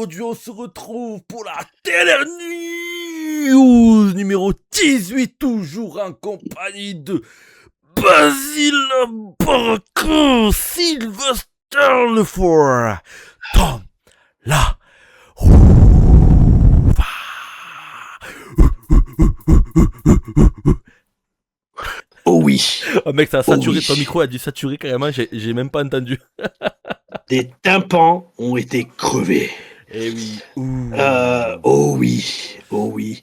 aujourd'hui on se retrouve pour la TLR News numéro 18, toujours en compagnie de Basile Barco, Sylvester Lefort, Tom La Rouva. Oh oui. Oh mec, ça a saturé, oui. ton micro a dû saturer carrément, j'ai même pas entendu. Des tympans ont été crevés. Eh oui. Oh oui. Oh oui.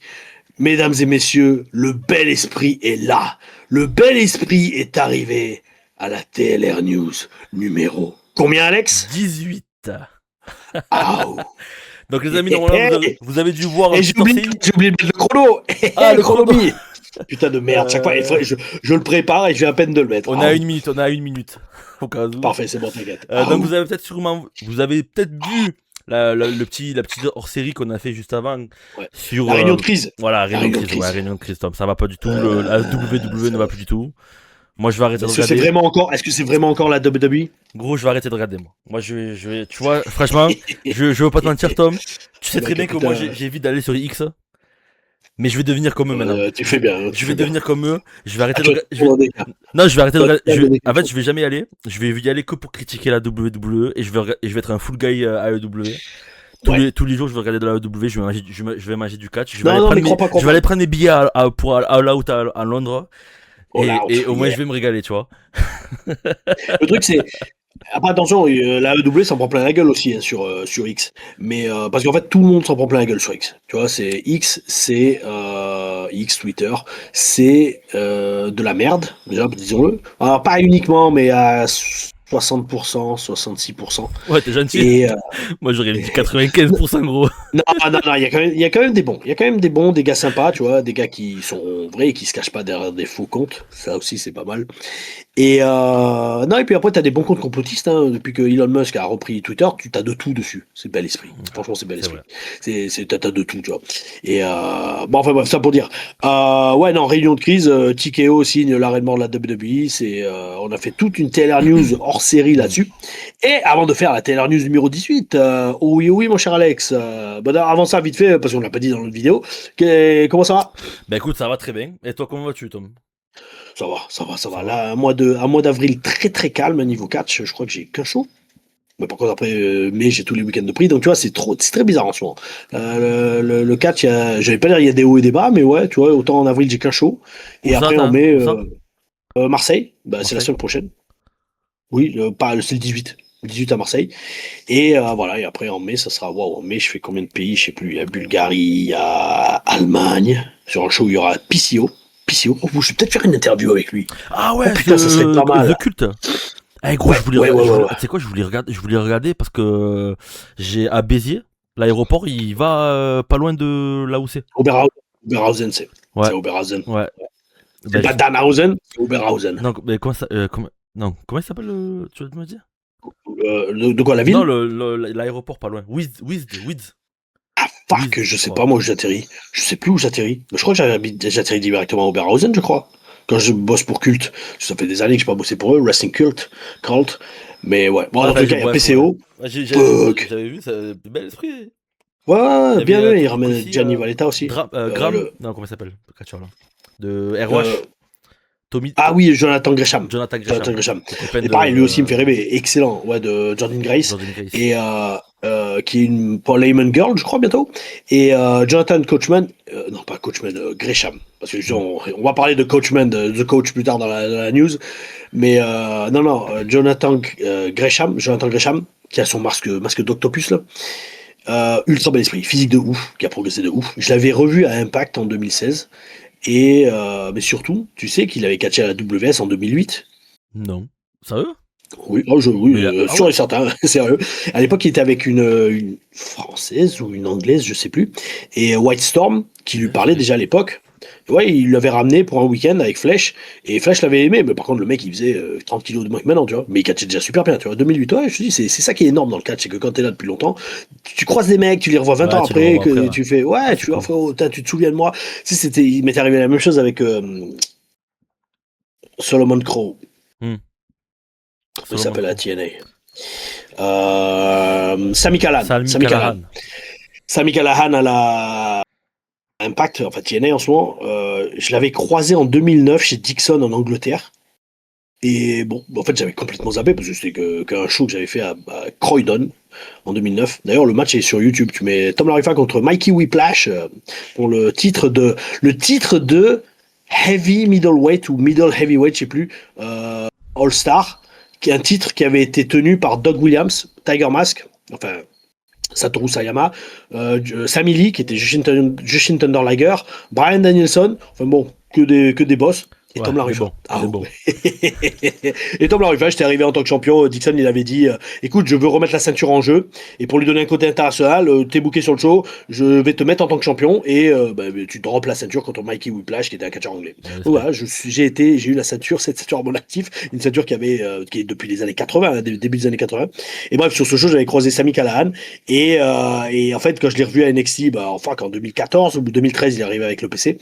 Mesdames et messieurs, le bel esprit est là. Le bel esprit est arrivé à la TLR News numéro. Combien, Alex? 18. Ah. Donc les amis, normalement, vous avez dû voir un j'ai petit oublié, hors-série. j'ai oublié de mettre le chrono. Ah, le chrono. Putain de merde, chaque fois, je le prépare et je viens à peine de le mettre. On a une minute. Au cas où. Parfait, c'est bon, t'inquiète. Donc vous avez peut-être vu la petite hors-série qu'on a fait juste avant sur la réunion de crise. Voilà, réunion de crise, Tom. Ça va pas du tout. La WWE ne va plus du tout. Moi, je vais arrêter de regarder. Est-ce que c'est vraiment encore la WWE? Gros, je vais arrêter de regarder, moi. Moi, je vais, tu vois, franchement, je veux pas te mentir, Tom. Tu sais très bien que moi, j'évite d'aller sur X. Mais je vais devenir comme eux maintenant. Tu fais bien. Je vais devenir comme eux. Je vais arrêter de regarder. Non, je vais arrêter de regarder. En fait, je vais jamais y aller. Je vais y aller que pour critiquer la WWE et je vais être un full guy à AEW. Tous les jours, je vais regarder de la AEW. Je vais manger du catch. Je vais aller prendre mes billets pour All Out à Londres. Et au moins, je vais me régaler, tu vois. Le truc, c'est. Après, attention, la AEW s'en prend plein la gueule aussi hein, sur X. Mais parce qu'en fait, tout le monde s'en prend plein la gueule sur X. Tu vois, c'est X, c'est X, Twitter, c'est de la merde, déjà, disons-le. Alors, pas uniquement, mais à 60%, 66%. Ouais, t'es gentil. Et, moi, j'aurais dit 95%, gros. Non, il y a quand même des bons. Il y a quand même des bons, des gars sympas, tu vois, des gars qui sont vrais et qui se cachent pas derrière des faux comptes. Ça aussi, c'est pas mal. Et non, et puis après, t'as des bons comptes complotistes. Hein. Depuis que Elon Musk a repris Twitter, tu t'as de tout dessus. C'est bel esprit. Franchement, c'est bel esprit. T'as de tout, tu vois. Et bon, enfin bref, ça pour dire. Ouais, non, réunion de crise. TKO signe l'arrêtement de la WWE. On a fait toute une TLR News hors série là-dessus. Et avant de faire la TLR News numéro 18, oui, mon cher Alex. Bon, avant ça, vite fait, parce qu'on l'a pas dit dans notre vidéo. Comment ça va? Bah écoute, ça va très bien. Et toi, comment vas-tu, Tom? Ça va. Là, un mois d'avril très très calme niveau catch. Je crois que j'ai qu'un show. Mais par contre, après mai, j'ai tous les week-ends de prix. Donc tu vois, c'est très bizarre en ce moment. Le catch, j'allais pas dire il y a des hauts et des bas, mais ouais, tu vois, autant en avril j'ai qu'un show. Et après en mai, Marseille, c'est la semaine prochaine. Oui, c'est le 18. 18 à Marseille. Et voilà, et après en mai, ça sera en mai, je fais combien de pays? Je sais plus. Il y a Bulgarie, il y a Allemagne. Sur un show, il y aura PCO. Oh, je vais peut-être faire une interview avec lui. Ah ouais, putain, ça serait pas mal. The Cult. Eh gros, je voulais regarder parce que j'ai à Béziers, l'aéroport, il va pas loin de là où c'est. Oberhausen, c'est. Ouais. C'est Oberhausen. Ouais. C'est pas Danhausen, c'est Oberhausen. Non, mais comment il s'appelle tu vas me dire de quoi, la ville? Non, l'aéroport pas loin. Wids. Ah fuck, je sais pas, moi où j'atterris. Je sais plus où j'atterris. Je crois que j'atterris directement à Oberhausen, je crois. Quand je bosse pour Cult. Ça fait des années que je n'ai pas bossé pour eux, Wrestling Cult. Mais ouais. Bon, en tout cas, il y a PCO. J'avais vu, c'est bel esprit. Ouais, bien, il ramène Gianni Valletta aussi. Graham, non, comment il s'appelle, le catcheur là de ROH. Tommy... Ah oui, Jonathan Gresham. Et pareil, lui aussi me fait rêver. Excellent. Ouais, de Jordan Grace. Et qui est une Paul Heyman Girl, je crois, bientôt. Et Jonathan Coachman. Non, pas Coachman, Gresham. Parce que on va parler de Coachman, de The Coach plus tard dans la news. Mais non, Jonathan Gresham, qui a son masque d'octopus là. Ultra bel esprit, physique de ouf, qui a progressé de ouf. Je l'avais revu à Impact en 2016. Et mais surtout, tu sais qu'il avait catché à la WS en 2008. Non. Sérieux? Oui, sûr et certain, sérieux. À l'époque, il était avec une française ou une anglaise, je sais plus. Et White Storm, qui lui parlait déjà à l'époque. Ouais, il l'avait ramené pour un week-end avec Flèche. Et Flèche l'avait aimé, mais par contre, le mec, il faisait 30 kilos de moins que maintenant, tu vois. Mais il catchait déjà super bien, tu vois. 2008, ouais, je te dis, c'est ça qui est énorme dans le catch, c'est que quand t'es là depuis longtemps, tu croises des mecs, tu les revois 20 ans après, tu fais, ouais, tu vois, frérot, tu te souviens de moi. Tu sais, il m'était arrivé la même chose avec Solomon Crow. Il s'appelle la TNA. Sami Callihan. Sami Callihan à la Impact, enfin TNA en ce moment. Je l'avais croisé en 2009 chez Dixon en Angleterre. Et bon, en fait, j'avais complètement zappé parce que c'était qu'un show que j'avais fait à Croydon en 2009. D'ailleurs, le match est sur YouTube. Tu mets Tom Larifa contre Mikey Whiplash pour le titre de Heavy Middleweight ou Middle Heavyweight, je sais plus, All Star, qui est un titre qui avait été tenu par Doug Williams, Tiger Mask, enfin Satoru Sayama, Sammy Lee qui était Jushin Thunder Liger, Bryan Danielson, enfin bon, que des boss. Et Tom Larifa. Bon. Et Tom Larifa, j'étais arrivé en tant que champion. Dixon, il avait dit écoute, je veux remettre la ceinture en jeu. Et pour lui donner un côté international, t'es booké sur le show. Je vais te mettre en tant que champion. Et tu drops la ceinture contre Mikey Whiplash, qui était un catcheur anglais. Donc, voilà, j'ai eu la ceinture, cette ceinture à mon actif. Une ceinture qui est depuis les années 80, début des années 80. Et bref, sur ce show, j'avais croisé Sami Callihan. Et en fait, quand je l'ai revu à NXT, qu'en 2014 ou 2013, il est arrivé avec le PC.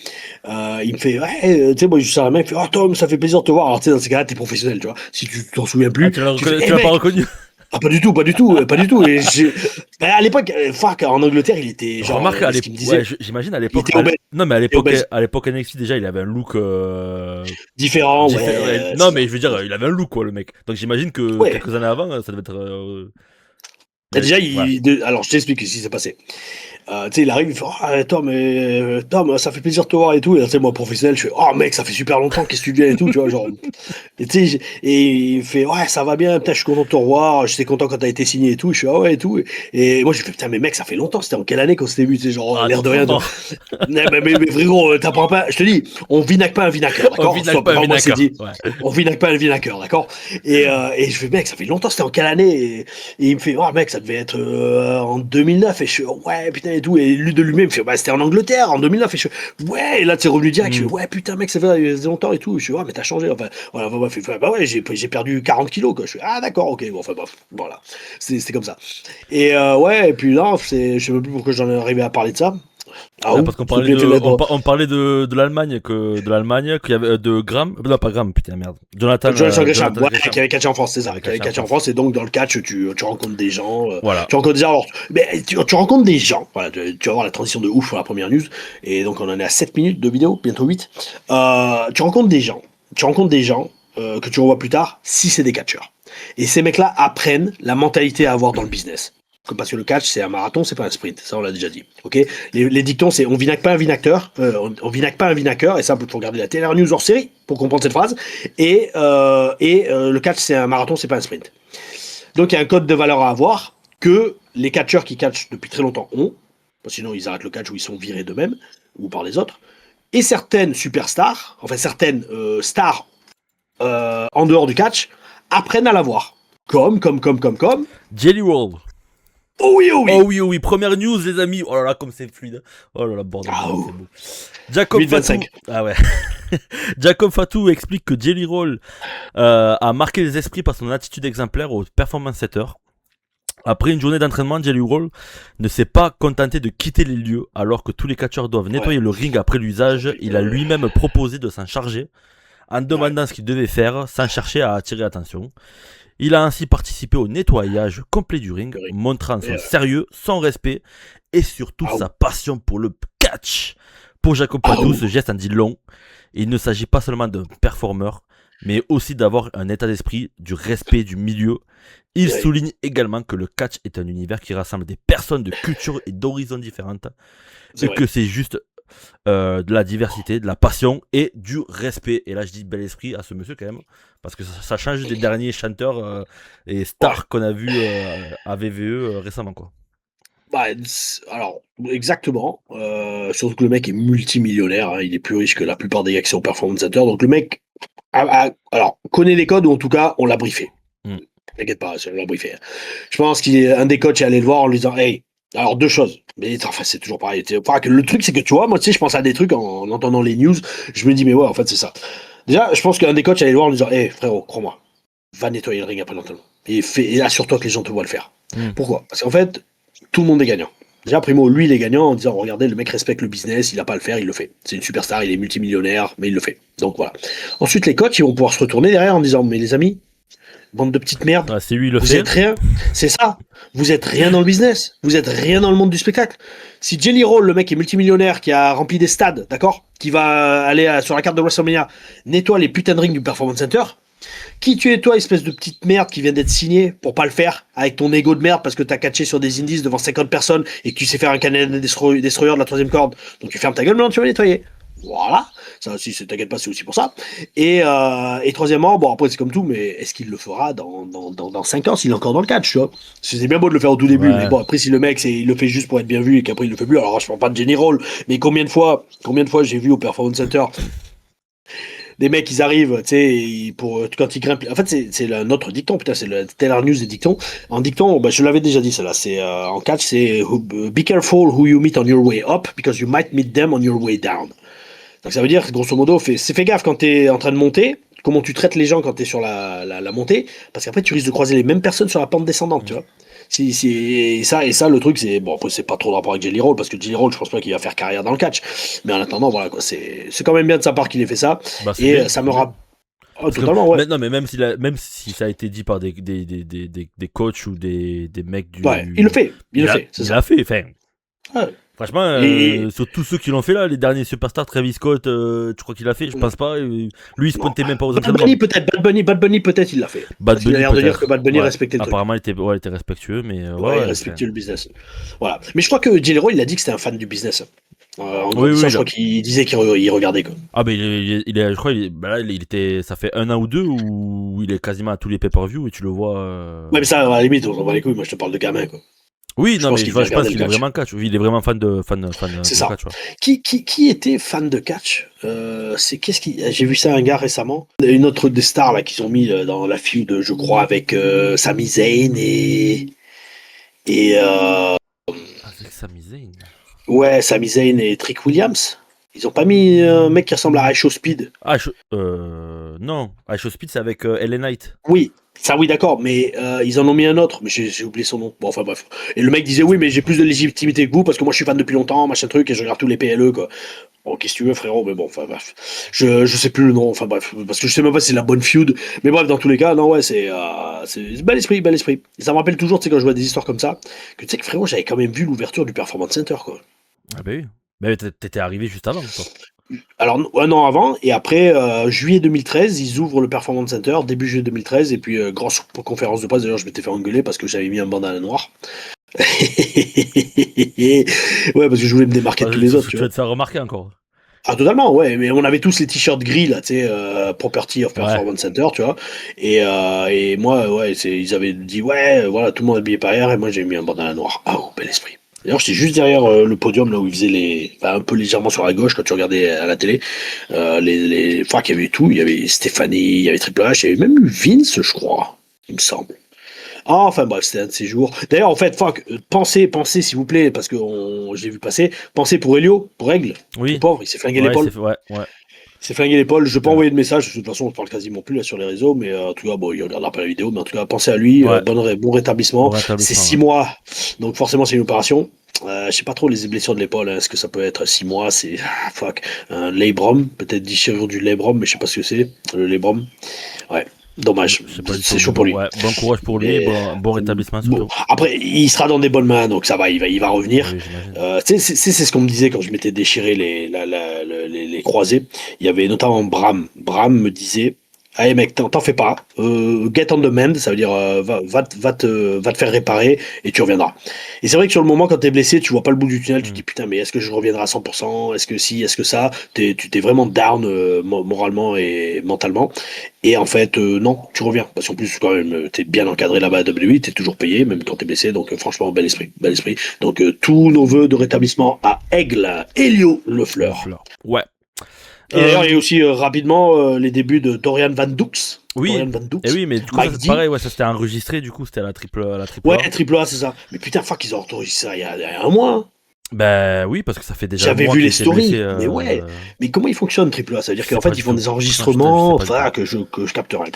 Il me fait ouais, tu sais, moi, je suis il fait oh Tom, ça fait plaisir de te voir. Alors tu sais, dans ces cas-là, t'es professionnel, tu vois. Si tu t'en souviens plus, tu l'as pas reconnu. Ah, pas du tout. Et à l'époque, en Angleterre, il était genre. Remarque, à l'époque, ouais, j'imagine à l'époque. Non, mais à l'époque NXT déjà, il avait un look différent. Non, mais je veux dire, il avait un look quoi, le mec. Donc j'imagine que quelques années avant, ça devait être. Déjà, alors je t'explique ce qui s'est passé. Tu sais, il arrive, il fait Tom, ça fait plaisir de te voir et tout. Et tu sais, moi, professionnel, je fais oh mec, ça fait super longtemps, qu'est-ce que tu viens et tout, tu vois, genre. Et tu sais, et il fait ouais, ça va bien, putain, je suis content de te revoir, j'étais content quand t'as été signé et tout. Je fais ah ouais et tout. Et moi, j'ai fait putain, mais mec, ça fait longtemps, c'était en quelle année qu'on s'était vu, tu sais, genre, l'air de rien. mais frérot, t'apprends pas, je te dis, on vinaque pas un vinaqueur, d'accord? On vinaque pas un vinaqueur, d'accord? Et je fais mec, ça fait longtemps, c'était en quelle année? Et il me fait oh mec, ça devait être en 2009. Et je fais ouais, putain. Et tout, et lui de lui-même, fait, c'était en Angleterre en 2009, et je ouais, et là c'est revenu direct, je fais, ouais, putain, mec, ça fait longtemps et tout, je fais, ouais, mais t'as changé, enfin, voilà, bah ouais, j'ai perdu 40 kilos, quoi, je fais, ah, d'accord, ok, bon, enfin, bref, voilà, c'est comme ça. Et ouais, et puis là, je sais même plus pourquoi j'en ai arrivé à parler de ça. Parce qu'on parlait de l'Allemagne, qu'il y avait de Graham, non pas Graham, putain merde, Jonathan Gresham, qui avait catché en France, c'est ça, qui avait catché en France, et donc dans le catch, tu rencontres des gens, voilà. Tu rencontres des gens, alors, mais tu rencontres des gens, voilà, tu vas voir la transition de ouf pour la première news, et donc on en est à 7 minutes de vidéo, bientôt 8, tu rencontres des gens que tu revois plus tard, si c'est des catcheurs. Et ces mecs-là apprennent la mentalité à avoir dans le business. Parce que le catch, c'est un marathon, c'est pas un sprint. Ça, on l'a déjà dit. Ok. Les dictons, c'est on vinaque pas un vinacteur. On vinaque pas un vinaqueur. Et ça, faut regarder la TLR News hors série pour comprendre cette phrase. Et le catch, c'est un marathon, c'est pas un sprint. Donc, il y a un code de valeur à avoir que les catcheurs qui catchent depuis très longtemps ont. Sinon, ils arrêtent le catch ou ils sont virés d'eux-mêmes ou par les autres. Et certaines superstars, enfin certaines stars en dehors du catch, apprennent à l'avoir. Comme. Jelly Roll. Oh oui. Première news, les amis. Oh là là, comme c'est fluide. Oh là là, bordel. C'est beau. Jacob Fatou explique que Jelly Roll a marqué les esprits par son attitude exemplaire au performance center. Après une journée d'entraînement, Jelly Roll ne s'est pas contenté de quitter les lieux alors que tous les catcheurs doivent nettoyer le ring après l'usage. Il a lui-même proposé de s'en charger en demandant ce qu'il devait faire sans chercher à attirer l'attention. Il a ainsi participé au nettoyage complet du ring, montrant son sérieux, son respect et surtout sa passion pour le catch. Pour Jacob Fatou, ce geste en dit long. Il ne s'agit pas seulement d'un performeur, mais aussi d'avoir un état d'esprit, du respect du milieu. Il souligne également que le catch est un univers qui rassemble des personnes de cultures et d'horizons différentes et que c'est juste de la diversité, de la passion et du respect. Et là, je dis bel esprit à ce monsieur quand même, parce que ça change des derniers chanteurs et stars qu'on a vus à VVE récemment, quoi. Alors, exactement. Surtout que le mec est multimillionnaire, hein, il est plus riche que la plupart des gars qui sont performance centers. Donc le mec connaît les codes, ou en tout cas, on l'a briefé. T'inquiète pas, on l'a briefé. Je pense qu'un des coachs est allé le voir en lui disant hey, alors deux choses, mais enfin c'est toujours pareil. Le truc c'est que tu vois, moi tu sais, je pense à des trucs en entendant les news, je me dis mais ouais, en fait c'est ça. Déjà, je pense qu'un des coachs allait le voir en lui disant hey frérot, crois-moi, va nettoyer le ring après l'entraînement et assure-toi que les gens te voient le faire. Pourquoi? Parce qu'en fait, tout le monde est gagnant. Déjà, primo, lui il est gagnant en disant regardez, le mec respecte le business, il a pas à le faire, il le fait. C'est une superstar, il est multimillionnaire, mais il le fait. Donc voilà. Ensuite, les coachs ils vont pouvoir se retourner derrière en disant mais les amis, Bande de petites merdes. Ah, c'est lui le Vous fait. êtes rien. C'est ça. Vous êtes rien dans le business. Vous êtes rien dans le monde du spectacle. Si Jelly Roll, le mec est multimillionnaire, qui a rempli des stades, d'accord, qui va aller sur la carte de WrestleMania, nettoie les putains de rings du Performance Center. Qui tu es toi, espèce de petite merde qui vient d'être signée pour pas le faire, avec ton ego de merde parce que t'as catché sur des indies devant 50 personnes et que tu sais faire un Canadian Destroyer de la 3ème corde. Donc tu fermes ta gueule, maintenant tu vas nettoyer. Voilà. Ça aussi, t'inquiète pas, c'est aussi pour ça. Et troisièmement, bon après c'est comme tout, mais est-ce qu'il le fera dans 5 ans s'il est encore dans le catch, tu vois? C'est bien beau de le faire au tout début, Ouais. mais bon après si le mec il le fait juste pour être bien vu et qu'après il le fait plus, alors je parle pas de Jenny Roll, mais combien de fois j'ai vu au Performance Center des mecs, ils arrivent, tu sais, quand ils grimpent. En fait, c'est notre dicton, putain, c'est le Stellar News des dictons. En dicton, bah, je l'avais déjà dit, celle-là. C'est en catch, c'est be careful who you meet on your way up because you might meet them on your way down. Donc ça veut dire, grosso modo, fais gaffe quand t'es en train de monter, comment tu traites les gens quand t'es sur la montée, parce qu'après tu risques de croiser les mêmes personnes sur la pente descendante, tu vois. Et ça, le truc, c'est bon, après c'est pas trop de rapport avec Jelly Roll, parce que Jelly Roll, je pense pas qu'il va faire carrière dans le catch, mais en attendant, voilà quoi, c'est quand même bien de sa part qu'il ait fait ça, Bah, c'est et bien, ça me rappelle. Oh, que, totalement, ouais. non, mais même si ça a été dit par des coachs ou des mecs du. Ouais, il le fait, il le fait, c'est Il ça. l'a fait, enfin. Ouais. Franchement, Et sur tous ceux qui l'ont fait là, les derniers superstars, Travis Scott, tu crois qu'il l'a fait? Je pense pas. Lui, il se pointait même pas aux Bad entraînements. Bunny peut-être, Bad Bunny peut-être il l'a fait. Bad Parce qu'il a Bunny l'air de dire peut-être. que Bad Bunny Ouais. respectait le truc. Apparemment, il était respectueux, mais Ouais, il ouais. respectait le business. Voilà. Mais je crois que Jelly Roll, il a dit que c'était un fan du business. En Oui, grandissant, oui, je crois qu'il disait qu'il regardait quoi. Ah, mais je crois, là, il était, ça fait 1 an ou 2 où il est quasiment à tous les pay-per-view et tu le vois. Ouais, mais ça, à la limite, on s'en bat les couilles. Moi, je te parle de gamin, quoi. Oui, Je non, pense mais qu'il je vient pense regarder qu'il le est catch. vraiment catch. Oui, il est vraiment fan de C'est ça. catch. Ouais. Qui était fan de catch J'ai vu ça un gars récemment. Une autre des stars là qu'ils ont mis dans la feud, je crois, avec Sami Zayn et Avec Sami Zayn. ouais, Sami Zayn et Trick Williams. Ils ont pas mis un mec qui ressemble à Show Speed. Non, Show Speed, c'est avec LA Knight. Oui, ça oui d'accord, mais ils en ont mis un autre, mais j'ai oublié son nom. Bon enfin bref. Et le mec disait oui mais j'ai plus de légitimité que vous parce que moi je suis fan depuis longtemps, machin truc, et je regarde tous les PLE quoi. Bon qu'est-ce que tu veux frérot, mais bon enfin bref. Je sais plus le nom, enfin bref, parce que je sais même pas si c'est la bonne feud. Mais bref dans tous les cas, non ouais c'est bel esprit, bel esprit. Et ça me rappelle toujours, tu sais quand je vois des histoires comme ça, que tu sais que frérot j'avais quand même vu l'ouverture du Performance Center quoi. Ah bah oui. Mais t'étais arrivé juste avant, toi. Alors, un an avant, et après, juillet 2013, ils ouvrent le Performance Center, début juillet 2013, et puis, grosse conférence de presse, d'ailleurs, je m'étais fait engueuler parce que j'avais mis un bandana noir. Ouais, parce que je voulais me démarquer de tous les autres, tu Tu vois. vas te faire remarquer encore. Ah, totalement, ouais, mais on avait tous les t-shirts gris, là, tu sais, Property of Ouais. Performance Center, tu vois. Et moi, ouais, ils avaient dit, ouais, voilà, tout le monde habillé pareil, et moi, j'ai mis un bandana noir. Ah, oh, bel esprit. D'ailleurs, j'étais juste derrière le podium, là où ils faisaient enfin, un peu légèrement sur la gauche, quand tu regardais à la télé. Enfin, qu'il y avait tout. Il y avait Stéphanie, il y avait Triple H, il y avait même eu Vince, je crois, il me semble. Ah, enfin bref, c'était un de ces jours. D'ailleurs, en fait, pensez, s'il vous plaît, parce que j'ai vu passer, pensez pour Elio, pour Aigle. Oui. Le pauvre, il s'est flingué Ouais, l'épaule. ouais. Il s'est flingué l'épaule. Je ne vais pas envoyer de message, parce que de toute façon, on ne parle quasiment plus là sur les réseaux, mais en tout cas, bon, il regardera pas la vidéo, mais en tout cas, pensez à lui. Ouais. Bon rétablissement. Bon rétablissement, C'est 6 mois, donc forcément, c'est une opération. Je sais pas trop les blessures de l'épaule, hein. Est-ce que ça peut être 6 mois, c'est un labrum, peut-être déchirure du labrum, mais je sais pas ce que c'est, le labrum. Ouais, dommage, c'est chaud pour lui. Ouais, bon courage pour lui, bon rétablissement surtout. Bon, après, il sera dans des bonnes mains, donc ça va, il va revenir. Oui, j'imagine. C'est ce qu'on me disait quand je m'étais déchiré les croisés. Il y avait notamment Bram. Bram me disait, allez mec, t'en fais pas. Get on demand, ça veut dire va te faire réparer et tu reviendras. Et c'est vrai que sur le moment, quand t'es blessé, tu vois pas le bout du tunnel, tu te dis putain, mais est-ce que je reviendrai à 100%? Est-ce que si? Est-ce que ça? Tu t'es vraiment down moralement et mentalement. Et en fait, non, tu reviens. Parce qu'en plus, quand même, t'es bien encadré là-bas à WWE, t'es toujours payé, même quand t'es blessé. Donc franchement, bel esprit, bel esprit. Donc tous nos voeux de rétablissement à Aigle, Elio Lefleur. Ouais. Et d'ailleurs, il y a aussi rapidement les débuts de Dorian Van Dux. Oui. Dorian Van Dux. Et oui, mais du coup, c'est pareil, ouais, ça s'était enregistré, du coup, c'était à la triple A. Ouais, triple A, c'est ça. Mais putain, fuck, ils ont enregistré ça il y a un mois. Hein. Ben oui, parce que ça fait déjà. J'avais vu les stories. Mais ouais. Mais comment ils fonctionnent triple A? Ça veut dire qu'en fait, ils font des enregistrements. Enfin, que je capte rien.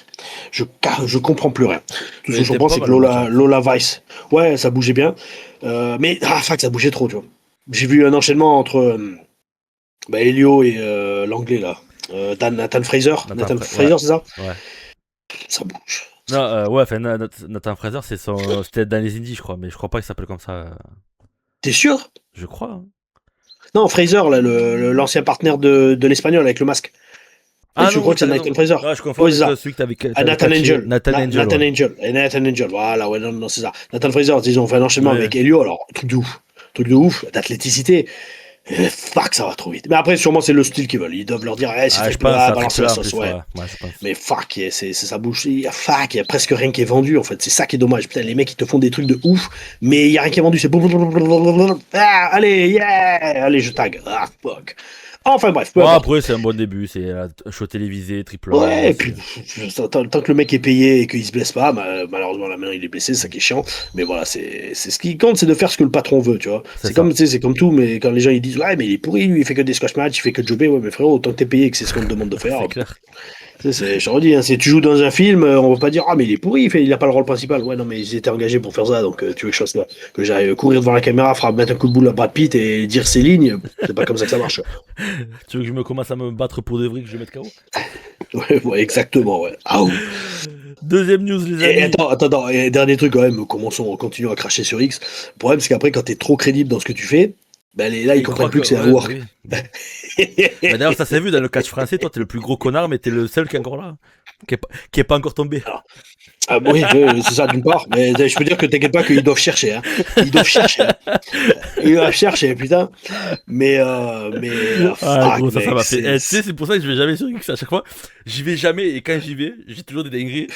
Je comprends plus rien. Tout ce que je comprends, c'est que Lola Vice. Ouais, ça bougeait bien. Mais fuck, ça bougeait trop, tu vois. J'ai vu un enchaînement entre. Elio et l'anglais là. Nathan Fraser. Nathan Fraser, c'est ça? Ouais. Ça bouge. Non, ouais, enfin, Nathan Fraser, c'était dans les indies, je crois, mais je crois pas qu'il s'appelle comme ça. T'es sûr? Je crois. Hein. Non, Fraser, là, l'ancien partenaire de l'espagnol avec le masque. Ah je non, crois que c'est Nathan Fraser. Ah, je confonds avec celui que t'avais Nathan Angel. Nathan Angel. Nathan Angel. Et Nathan Angel. Voilà, ouais, non, c'est ça. Nathan Fraser, ils ont fait un enchaînement avec Elio, alors, truc de ouf. Truc de ouf, d'athléticité. Fuck, ça va trop vite. Mais après, sûrement, c'est le style qu'ils veulent. Ils doivent leur dire, c'est balance la sauce, ouais. Mais fuck, c'est ça bouge. Fuck, il y a presque rien qui est vendu, en fait. C'est ça qui est dommage. Putain, les mecs, ils te font des trucs de ouf, mais il y a rien qui est vendu. C'est allez, yeah, allez, je tag. Ah, fuck. Enfin bref. Après, c'est un bon début. C'est un show télévisé, triple. Ouais, et puis tant que le mec est payé et qu'il se blesse pas, malheureusement là maintenant il est blessé, c'est ça qui est chiant. Mais voilà, c'est ce qui compte, c'est de faire ce que le patron veut, tu vois. C'est comme tout, mais quand les gens ils disent ouais mais il est pourri, lui il fait que des squash matchs, il fait que de jobber, ouais mais frérot, autant que t'es payé et que c'est ce qu'on te demande de faire. C'est clair. Je redis, si tu joues dans un film, on va pas dire ah mais il est pourri, il a pas le rôle principal. Ouais non mais ils étaient engagés pour faire ça, donc tu veux que j'aille courir devant la caméra, mettre un coup de boule à Brad Pitt et dire ses lignes, c'est pas comme ça que ça marche. Tu veux que je me commence à me battre pour de vrai, que je mette KO? Ouais, exactement, ouais. Ah, deuxième news, les amis. Attends, et dernier truc quand même, on continue à cracher sur X. Le problème, c'est qu'après, quand t'es trop crédible dans ce que tu fais, là, ils comprennent plus que c'est un work. Oui. D'ailleurs, ça s'est vu dans le catch français, toi, t'es le plus gros connard, mais t'es le seul qui est encore là, qui est pas encore tombé. Oui, c'est ça d'une part, mais je peux dire que t'inquiète pas qu'ils doivent chercher. Hein. Ils doivent chercher, putain. Mais gros, ça m'a fait. Tu sais, c'est pour ça que je vais jamais sur X à chaque fois. J'y vais jamais, et quand j'y vais, j'ai toujours des dingueries.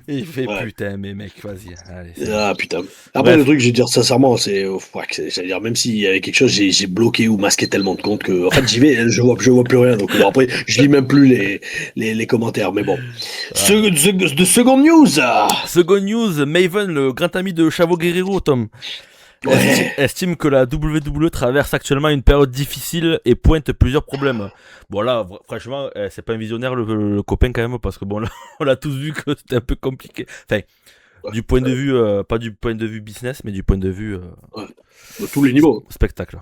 Et il fait putain, mais mec, vas-y. Allez, putain. Après, le truc, je vais dire sincèrement, j'allais dire, même s'il y avait quelque chose, j'ai bloqué ou masqué tellement de comptes que, en fait, j'y vais, je vois plus rien. Donc, après, je lis même plus les commentaires. Mais bon. De seconde news. Seconde news, Maven, le grand ami de Chavo Guerrero, Tom. Estime que la WWE traverse actuellement une période difficile et pointe plusieurs problèmes. Bon là, franchement, c'est pas un visionnaire le copain quand même, parce que bon là, on l'a tous vu que c'était un peu compliqué. Enfin, du point de vue, pas du point de vue business, mais du point de vue de tous les niveaux. Spectacle.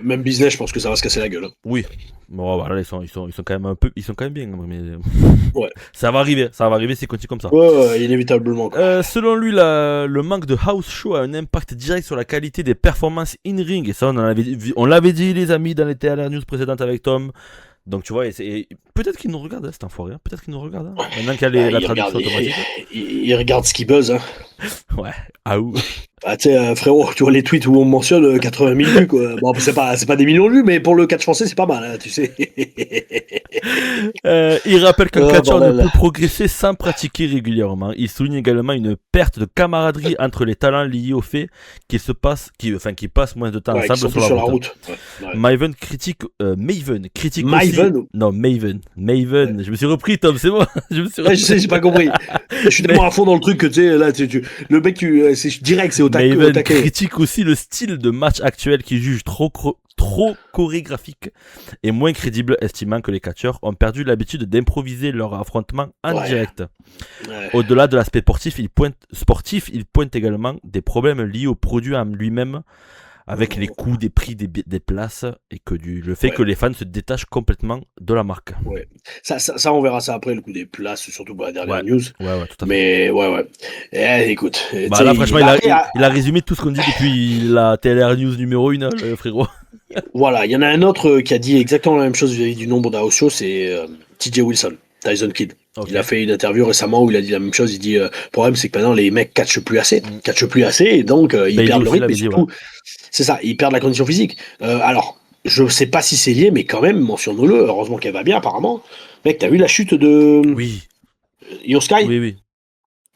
Même business, je pense que ça va se casser la gueule. Oui. Bon voilà, ils sont quand même ils sont quand même bien, mais ouais. ça va arriver s'il continue comme ça. Ouais, inévitablement. Selon lui, le manque de house show a un impact direct sur la qualité des performances in-ring, et ça on l'avait dit les amis dans les TLR news précédentes avec Tom. Donc tu vois, peut-être qu'il nous regarde, cet enfoiré, peut-être qu'il nous regarde. Maintenant qu'il y a la traduction automatique. Il regarde ce qui buzz. Hein. Ouais, ah ouh. Ah, tu sais, frérot, tu vois les tweets où on mentionne 80 000 vues, quoi. Bon, c'est pas des millions de vues, mais pour le catch français, c'est pas mal, hein, tu sais. Il rappelle qu'un catcheur ne peut progresser sans pratiquer régulièrement. Il souligne également une perte de camaraderie entre les talents liés au fait qu'ils passent moins de temps ensemble sur la route. Ouais. Maven critique aussi. Non, Maven. Ouais. Je me suis repris, Tom, c'est bon. Je sais, j'ai pas compris. Je suis tellement à fond dans le truc que tu sais, là, le mec, c'est direct, c'est au Maven critique aussi le style de match actuel qui juge trop chorégraphique et moins crédible, estimant que les catcheurs ont perdu l'habitude d'improviser leur affrontement en direct. Ouais. Au-delà de l'aspect sportif, il pointe également des problèmes liés au produit en lui-même, avec les coûts des prix des places, et que le fait que les fans se détachent complètement de la marque. Ouais. Ça on verra ça après, le coût des places, surtout pour la dernière news. Ouais, tout à fait. Mais ouais. Écoute. Là, franchement, il a résumé tout ce qu'on dit depuis la TLR news numéro 1, le frérot. Voilà, il y en a un autre qui a dit exactement la même chose vis-à-vis du nombre d'house shows, c'est TJ Wilson, Tyson Kidd. Okay. Il a fait une interview récemment où il a dit la même chose. Il dit le problème, c'est que maintenant les mecs catchent plus assez, et donc ils perdent le rythme. Et surtout, c'est ça, ils perdent la condition physique. Alors, je sais pas si c'est lié, mais quand même, mentionnons-le. Heureusement qu'elle va bien, apparemment. Mec, t'as vu la chute de Io Sky? Oui.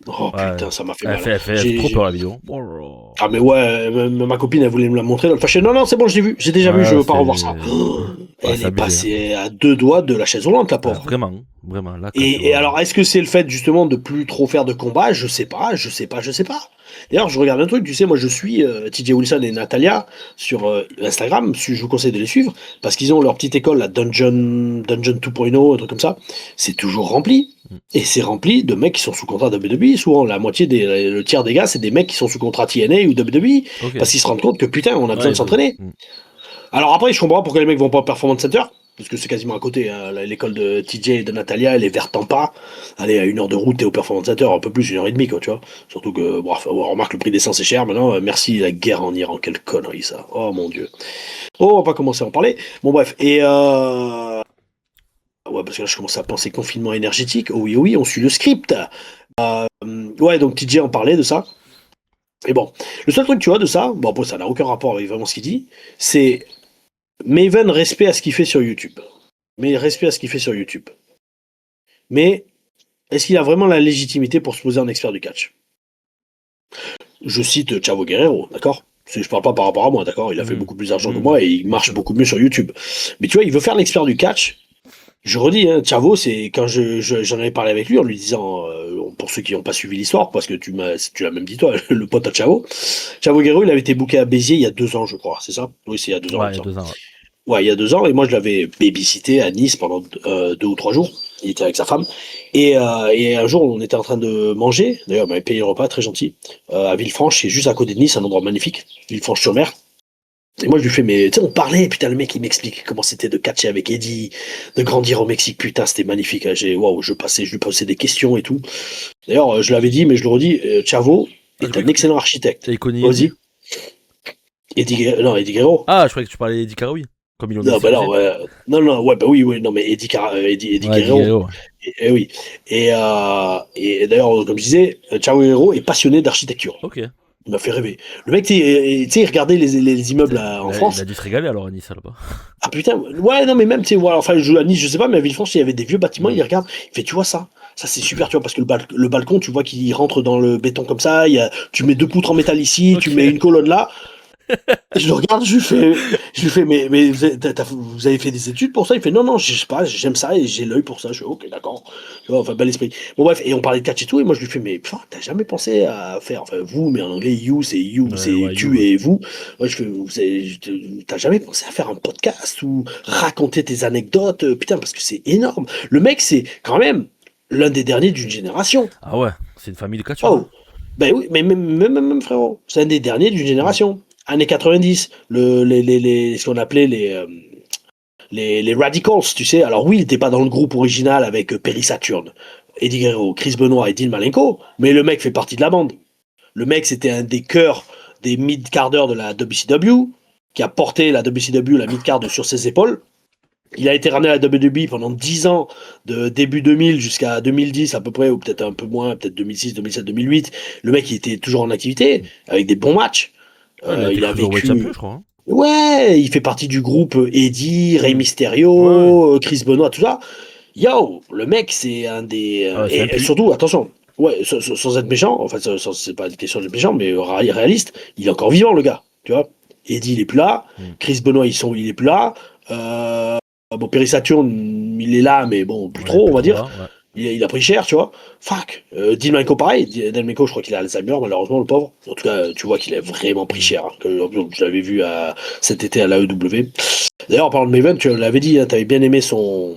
Oh putain, ça m'a fait mal. Elle fait trop peur la vidéo. Ah mais ouais, ma copine elle voulait me la montrer. Elle fâchait. Non, c'est bon, j'ai déjà vu, je veux pas revoir ça. Elle est passée à 2 doigts de la chaise roulante, la pauvre. Vraiment. Là, et alors, est-ce que c'est le fait justement de plus trop faire de combat? Je sais pas. D'ailleurs, je regarde un truc, tu sais, moi je suis TJ Wilson et Natalia sur Instagram, je vous conseille de les suivre, parce qu'ils ont leur petite école, la Dungeon 2.0, un truc comme ça. C'est toujours rempli. Et c'est rempli de mecs qui sont sous contrat WWE. Souvent, le tiers des gars, c'est des mecs qui sont sous contrat TNA ou WWE, parce qu'ils se rendent compte que putain, on a besoin de s'entraîner. Alors après, je comprends pourquoi les mecs vont pas au Performance Center. parce que c'est quasiment à côté. Hein. L'école de TJ et de Natalia, elle est vers Tampa. Allez, à 1 heure de route, t'es au Performance Center, un peu plus, 1 heure et demie, quoi, tu vois. Surtout que, bon, on remarque le prix d'essence est cher maintenant. Merci la guerre en Iran, quelle connerie ça. Oh mon dieu. Oh, on va pas commencer à en parler. Bon, bref. Et ouais, parce que là, je commence à penser confinement énergétique. Oh oui, oui, on suit le script. Ouais, donc TJ en parlait de ça. Et bon, le seul truc, tu vois, de ça, bon, après, ça n'a aucun rapport avec vraiment ce qu'il dit, c'est Maven, respect à ce qu'il fait sur YouTube. Mais respect à ce qu'il fait sur YouTube. Mais est-ce qu'il a vraiment la légitimité pour se poser en expert du catch? Je cite Chavo Guerrero, d'accord? Je parle pas par rapport à moi, d'accord? Il a fait beaucoup plus d'argent que moi et il marche beaucoup mieux sur YouTube. Mais tu vois, il veut faire l'expert du catch. Je redis, hein, Chavo, c'est quand j'en avais parlé avec lui en lui disant, pour ceux qui n'ont pas suivi l'histoire, parce que tu l'as même dit toi, le pote à Chavo. Chavo Guerrero, il avait été booké à Béziers il y a 2 ans, je crois, c'est ça? Oui, c'est il y a 2 ans. Ouais, il y a 2 ans. Ouais. Ouais, il y a 2 ans, et moi je l'avais babysité à Nice pendant 2 ou 3 jours. Il était avec sa femme. Et un jour, on était en train de manger. D'ailleurs, il m'avait payé le repas, très gentil. À Villefranche, c'est juste à côté de Nice, un endroit magnifique. Villefranche-sur-Mer. Et moi, je lui fais, mais tu sais, on parlait, putain, le mec, il m'explique comment c'était de catcher avec Eddie, de grandir au Mexique, putain, c'était magnifique. Hein. Waouh, je lui posais des questions et tout. D'ailleurs, je l'avais dit, mais je le redis, Chavo est un excellent architecte. Vas-y. Eddie Guerrero. Ah, je croyais que tu parlais d'Eddie Caroui. Comme ils l'ont Non, bah non, non, ouais, bah oui, non, mais Eddie Guerrero. Et oui. Et d'ailleurs, comme je disais, Chavo Guerrero est passionné d'architecture. Ok. Il m'a fait rêver. Le mec, tu sais, il regardait les immeubles en France. Il a dû se régaler alors à Nice, là-bas. Ah putain, ouais, non, mais même, tu sais, voilà, enfin, à Nice, je sais pas, mais à Villefranche, il y avait des vieux bâtiments, il regarde, il fait, tu vois ça? Ça, c'est super, tu vois, parce que le balcon, tu vois qu'il rentre dans le béton comme ça, tu mets 2 poutres en métal ici, Okay. tu mets une colonne là. Je le regarde, je lui fais, mais vous avez fait des études pour ça? Il fait, non, je sais pas, j'aime ça et j'ai l'œil pour ça. Je fais, ok, d'accord. Tu vois, enfin, bel esprit. Bon, bref, et on parlait de catch et tout, et moi je lui fais, mais putain, t'as jamais pensé à faire, enfin, vous, mais en anglais, c'est tu et vous. Moi, je fais, t'as jamais pensé à faire un podcast ou raconter tes anecdotes? Putain, parce que c'est énorme. Le mec, c'est quand même l'un des derniers d'une génération. Ah ouais, c'est une famille de catcheurs. Oh, ben oui, mais même frérot, c'est un des derniers d'une génération. Années 90, ce qu'on appelait les Radicals, tu sais. Alors oui, il n'était pas dans le groupe original avec Perry Saturn, Eddie Guerrero, Chris Benoit et Dean Malenko, mais le mec fait partie de la bande. Le mec, c'était un des cœurs des mid-carders de la WCW, qui a porté la WCW, la mid-card sur ses épaules. Il a été ramené à la WWE pendant 10 ans, de début 2000 jusqu'à 2010 à peu près, ou peut-être un peu moins, peut-être 2006, 2007, 2008. Le mec, il était toujours en activité, avec des bons matchs. Il a vécu... champion, je crois. Hein. Ouais, il fait partie du groupe Eddie, Rey Mysterio, Chris Benoit, tout ça. Yo, le mec, c'est un des... et surtout, attention, ouais, sans être méchant, enfin, c'est pas une question de méchant, mais réaliste, il est encore vivant, le gars, tu vois. Eddie, il est plus là. Chris Benoit, il est plus là. Bon, Perry Saturn, il est là, mais bon, plus trop, on va dire. Là, ouais. Il a pris cher, tu vois. Fuck. Dean Malenko, pareil. Dean Malenko, je crois qu'il a Alzheimer, malheureusement, le pauvre. En tout cas, tu vois qu'il a vraiment pris cher. Hein, je l'avais vu cet été à l'AEW. D'ailleurs, en parlant de Maven, tu l'avais dit, hein, t'avais bien aimé son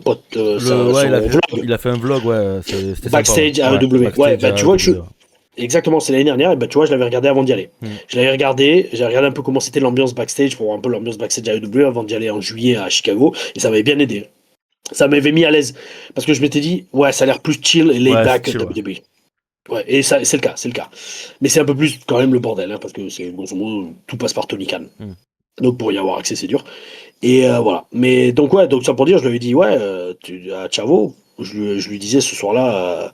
pote. Son vlog. Il a fait un vlog, ouais. C'était Backstage à AEW. Ouais, bah, tu vois que Exactement, c'est l'année dernière, et bah tu vois, je l'avais regardé avant d'y aller. J'ai regardé un peu comment c'était l'ambiance backstage, pour voir un peu l'ambiance backstage à AEW avant d'y aller en juillet à Chicago, et ça m'avait bien aidé. Ça m'avait mis à l'aise, parce que je m'étais dit, ouais, ça a l'air plus chill et laid back que WWE. Ouais, et ça, c'est le cas. Mais c'est un peu plus quand même le bordel, hein, parce que c'est grosso modo, tout passe par Tony Khan. Donc pour y avoir accès, c'est dur. Et voilà. Mais donc ça pour dire, je lui avais dit, ouais, à Chavo, je lui disais ce soir-là,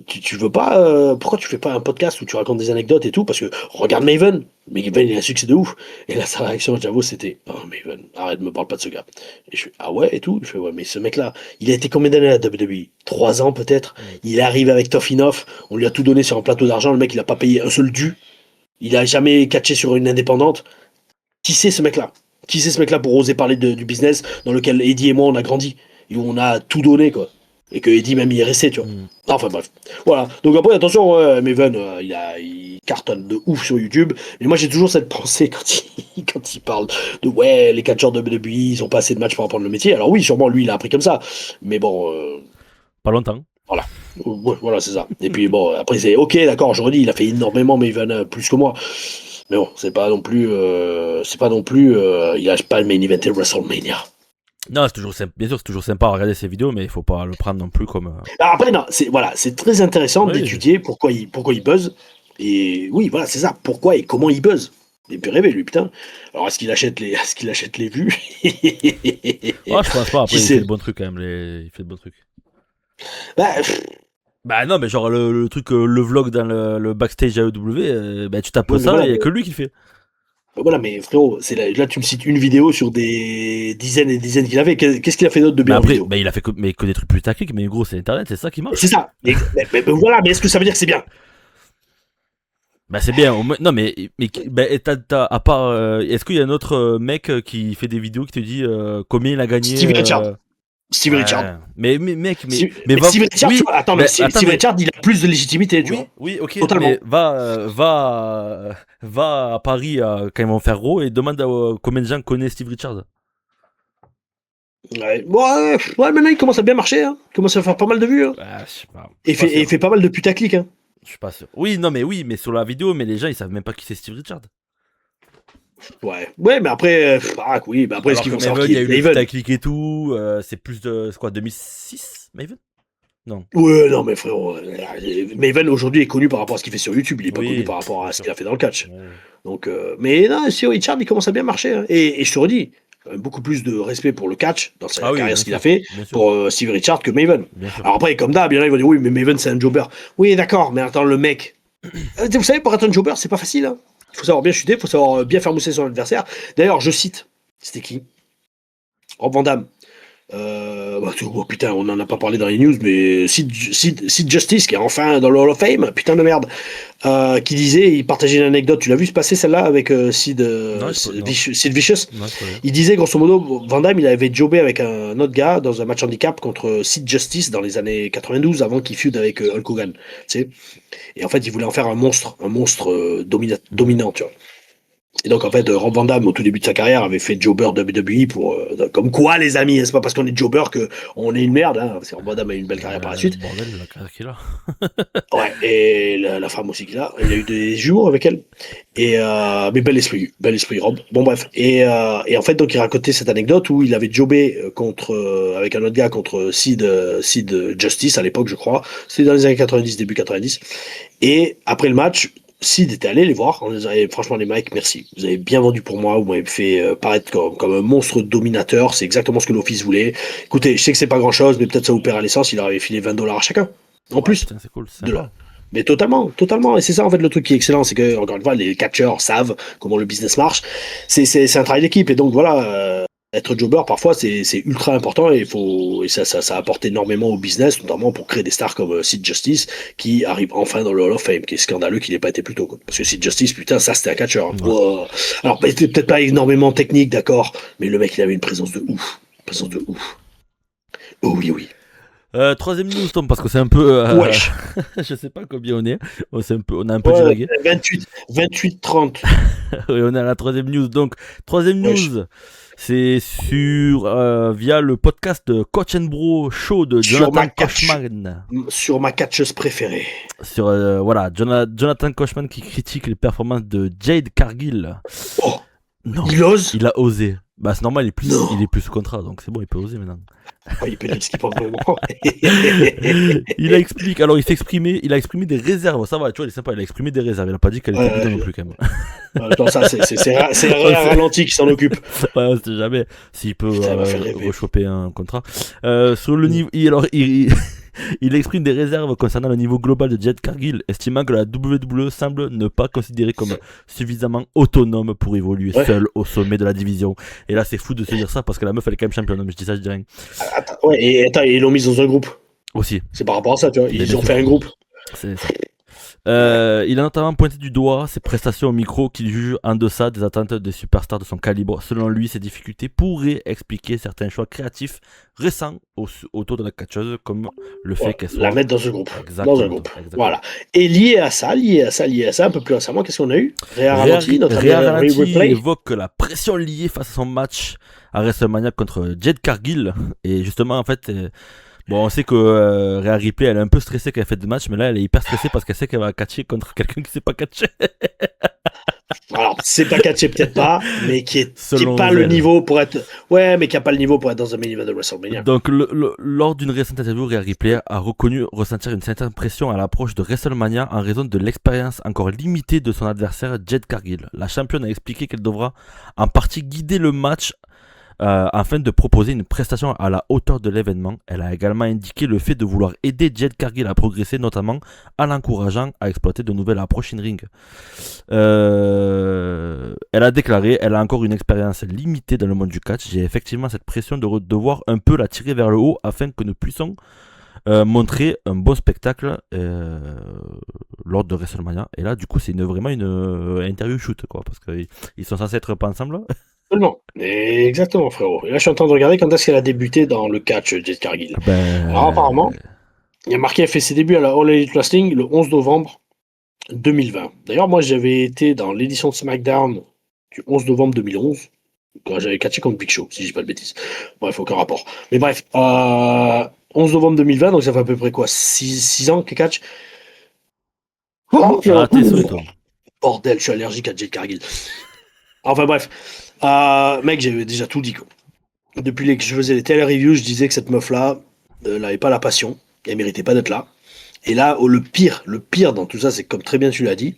tu veux pas, pourquoi tu fais pas un podcast où tu racontes des anecdotes et tout, parce que regarde Maven, il a un succès de ouf. Et là, sa réaction à Chavo, c'était, oh Maven, arrête, me parle pas de ce gars. Et je fais, ah ouais, et tout. Je fais, ouais, mais ce mec-là, il a été combien d'années à la WWE? 3 ans peut-être. Il arrive avec Tough, on lui a tout donné sur un plateau d'argent, le mec, il a pas payé un seul dû. Il a jamais catché sur une indépendante. Qui c'est ce mec-là? Qui c'est ce mec-là pour oser parler du business dans lequel Eddie et moi on a grandi et où on a tout donné, quoi, et que Eddie même y est resté, tu vois. Enfin bref, voilà. Donc après, attention, Maven, il cartonne de ouf sur YouTube. Mais moi j'ai toujours cette pensée quand il parle de ouais, les catcheurs de WWE, ils ont pas assez de matchs pour apprendre le métier. Alors oui, sûrement lui il a appris comme ça, mais bon. Pas longtemps. Voilà. Ouais, voilà, c'est ça. Et puis bon, après c'est ok, d'accord, je redis, il a fait énormément Maven, plus que moi. Mais bon, c'est pas non plus, il a pas le main event de WrestleMania. Non, c'est toujours sympa. Bien sûr, c'est toujours sympa à regarder ces vidéos, mais il faut pas le prendre non plus comme. Alors après, non, c'est très intéressant d'étudier pourquoi il buzz. Et oui, voilà, c'est ça. Pourquoi et comment il buzz. Il peut rêver, lui, putain. Alors, est-ce qu'il achète les vues? Je pense pas. Après, il fait de bons trucs quand même. Il fait de bons trucs. Bah non, mais genre le truc, le vlog dans le backstage AEW, tu tapes ça, il n'y a que lui qui le fait. Voilà, mais frérot, là tu me cites une vidéo sur des dizaines et dizaines qu'il a fait. Qu'est-ce qu'il a fait d'autre de bien en vidéo? Il a fait que des trucs plus tactiques, mais gros, c'est Internet, c'est ça qui marche. C'est ça. Mais voilà, mais est-ce que ça veut dire que c'est bien? Bah c'est bien. Non, mais à part, est-ce qu'il y a un autre mec qui fait des vidéos qui te dit combien il a gagné? Steve Richard. Steve Richard. Mais mec, Steve Richard, tu vois, attends, mais Steve Richard, il a plus de légitimité, tu vois. Oui, ok. Totalement. Mais va à Paris quand ils vont faire Raw et demande combien de gens connaissent Steve Richard. Ouais, maintenant il commence à bien marcher, hein. Il commence à faire pas mal de vues. Hein. Je sais pas. Et il fait pas mal de putaclic, hein. Je suis pas sûr. Oui, mais sur la vidéo, mais les gens ils savent même pas qui c'est Steve Richard. Ouais, mais après, est-ce qu'ils vont savoir qui il y a eu le putaclic et tout, c'est plus de, c'est quoi, 2006, Maven? Non. Ouais, non, mais frérot, Maven aujourd'hui est connu par rapport à ce qu'il fait sur YouTube, il est pas connu par rapport à ce qu'il a fait dans le catch. Ouais. Donc, mais non, Steve Richard, il commence à bien marcher. Hein. Et je te redis, beaucoup plus de respect pour le catch dans sa carrière, ce qu'il a fait pour Steve Richard que Maven. Alors après, comme d'hab, il y en a, ils vont dire oui, mais Maven c'est un jobber. Oui, d'accord, mais attends, le mec. Vous savez, pour être un jobber, c'est pas facile. Hein. Il faut savoir bien chuter, il faut savoir bien faire mousser son adversaire. D'ailleurs, je cite, c'était qui? Rob Van Damme. Putain, on n'en a pas parlé dans les news, mais Sid Justice, qui est enfin dans le Hall of Fame, putain de merde, qui disait, il partageait une anecdote, tu l'as vu se passer celle-là avec Sid Vicious? Non, il disait, grosso modo, Van Damme, il avait jobé avec un autre gars dans un match handicap contre Sid Justice dans les années 92, avant qu'il feud avec Hulk Hogan, tu sais. Et en fait, il voulait en faire un monstre dominant, tu vois. Et donc en fait, Rob Van Damme au tout début de sa carrière avait fait jobber WWE pour comme quoi les amis, c'est pas parce qu'on est jobber que on est une merde. Hein, parce que Rob Van Damme a eu une belle carrière par la suite. Bordel, la carrière qu'il a. Ouais, et la femme aussi qu'il a. Il a eu des jumeaux avec elle. Et mais bel esprit Rob. Bon bref. Et en fait donc il racontait cette anecdote où il avait jobé avec un autre gars contre Sid Justice à l'époque je crois. C'était dans les années 90, début 90. Et après le match. Sid était allé les voir en disant franchement les mecs merci, vous avez bien vendu pour moi, vous m'avez fait paraître comme un monstre dominateur, c'est exactement ce que l'office voulait. Écoutez, je sais que c'est pas grand chose, mais peut-être ça vous perd à l'essence, il leur avait filé $20 à chacun. En plus. Putain, c'est cool, c'est mais totalement. Et c'est ça en fait le truc qui est excellent, c'est que encore une fois les catcheurs savent comment le business marche. C'est un travail d'équipe et donc voilà. Être jobber parfois c'est ultra important et ça apporte énormément au business, notamment pour créer des stars comme Sid Justice qui arrive enfin dans le Hall of Fame, qui est scandaleux qu'il n'ait pas été plus tôt quoi. Parce que Sid Justice putain ça c'était un catcheur. Ouais. Wow. Alors peut-être pas énormément technique d'accord, mais le mec il avait une présence de ouf. Oh oui. Troisième news Tom parce que c'est un peu wesh. Je sais pas combien on est. On a un peu divagué. 28-30. Oui, on est à la troisième news. Donc troisième news. C'est via le podcast de Coach and Bro Show de Jonathan Kochman. Sur ma catcheuse préférée. Sur Jonathan Kochman qui critique les performances de Jade Cargill. Oh, non, il ose. Il a osé. Bah c'est normal, il est plus sous contrat, donc c'est bon, il peut oser maintenant. Oh, il peut dire ce qu'il pense vraiment. Il a exprimé des réserves, ça va, tu vois, il est sympa, il a exprimé des réserves, il a pas dit qu'elle était bidon non plus quand même. Attends, ça, c'est un ralenti qui s'en occupe. Ouais, on sait jamais s'il peut rechoper un contrat. Sur le niveau, il exprime des réserves concernant le niveau global de Jade Cargill, estimant que la WWE semble ne pas considérer comme suffisamment autonome pour évoluer seule au sommet de la division. Et là, c'est fou de se dire ça parce que la meuf, elle est quand même championne. Mais je dis ça, je dis rien. Et ils l'ont mise dans un groupe. Aussi. C'est par rapport à ça, tu vois. Ils ont fait un groupe. C'est ça. Il a notamment pointé du doigt ses prestations au micro qu'il juge en deçà des attentes des superstars de son calibre. Selon lui, ces difficultés pourraient expliquer certains choix créatifs récents autour de la catcheuse, comme le fait qu'elle soit... La mettre dans un groupe. Exactement, dans un groupe. Voilà. Et lié à ça, un peu plus récemment, qu'est-ce qu'on a eu? Rhea Ralenti évoque que la pression liée face à son match à WrestleMania contre Jade Cargill, et justement, en fait... Bon, on sait que Rhea Ripley, elle est un peu stressée quand elle fait des matchs, mais là, elle est hyper stressée parce qu'elle sait qu'elle va catcher contre quelqu'un qui sait pas catcher. Alors, c'est pas catché, peut-être pas, mais qui est pas le niveau pour être. Ouais, mais qui a pas le niveau pour être dans un main event de WrestleMania. Donc, lors d'une récente interview, Rhea Ripley a reconnu ressentir une certaine pression à l'approche de WrestleMania en raison de l'expérience encore limitée de son adversaire Jade Cargill. La championne a expliqué qu'elle devra en partie guider le match afin de proposer une prestation à la hauteur de l'événement. Elle a également indiqué le fait de vouloir aider Jade Cargill à progresser, notamment en l'encourageant à exploiter de nouvelles approches in-ring. Elle a déclaré: elle a encore une expérience limitée dans le monde du catch. J'ai effectivement cette pression de devoir un peu la tirer vers le haut afin que nous puissions montrer un bon spectacle lors de WrestleMania. Et là, du coup, c'est vraiment une interview shoot, quoi, parce qu'ils sont censés être pas ensemble. Absolument. Exactement, frérot. Et là, je suis en train de regarder quand est-ce qu'elle a débuté dans le catch, Jade Cargill. Alors, apparemment, il y a marqué, elle fait ses débuts à la All Elite Wrestling le 11 novembre 2020. D'ailleurs, moi, j'avais été dans l'édition de SmackDown du 11 novembre 2011, quand j'avais catché contre Big Show, si je dis pas de bêtises. Bref, aucun rapport. Mais bref, 11 novembre 2020, donc ça fait à peu près quoi, 6 ans qu'elle catch. Bordel, je suis allergique à Jade Cargill. Enfin bref, mec, j'avais déjà tout dit, quoi. Depuis que je faisais les tele reviews, je disais que cette meuf-là, elle n'avait pas la passion, elle méritait pas d'être là. Et là, le pire dans tout ça, c'est que, comme très bien tu l'as dit,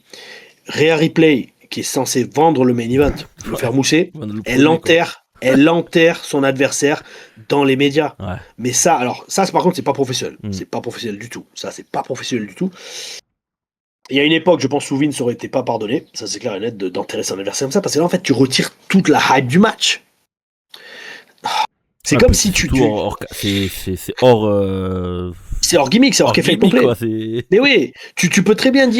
Rhea Ripley, qui est censée vendre le main event, le faire mousser, elle enterre son adversaire dans les médias. Ouais. Mais ça, par contre, c'est pas professionnel. C'est pas professionnel du tout. Ça, c'est pas professionnel du tout. Il y a une époque, je pense, où Vince aurait été pas pardonné, ça c'est clair et net, d'enterrer son adversaire comme ça, parce que là, en fait, tu retires toute la hype du match. C'est comme si tu... C'est hors... C'est hors gimmick, c'est hors effet complet. Quoi, mais oui, tu peux très bien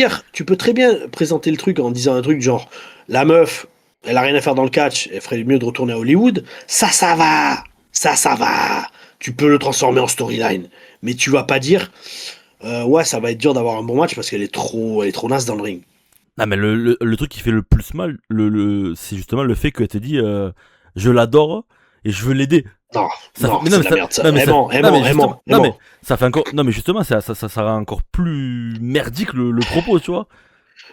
présenter le truc en disant un truc genre, la meuf, elle a rien à faire dans le catch, elle ferait mieux de retourner à Hollywood. Ça va. Tu peux le transformer en storyline. Mais tu vas pas dire... ouais, ça va être dur d'avoir un bon match parce qu'elle est trop naze dans le ring. Non, mais le truc qui fait le plus mal, c'est justement le fait qu'elle te dit je l'adore et je veux l'aider. Non, c'est de la merde ça. Vraiment. Mais ça fait encore. Non, mais justement, ça rend encore plus merdique le propos, tu vois.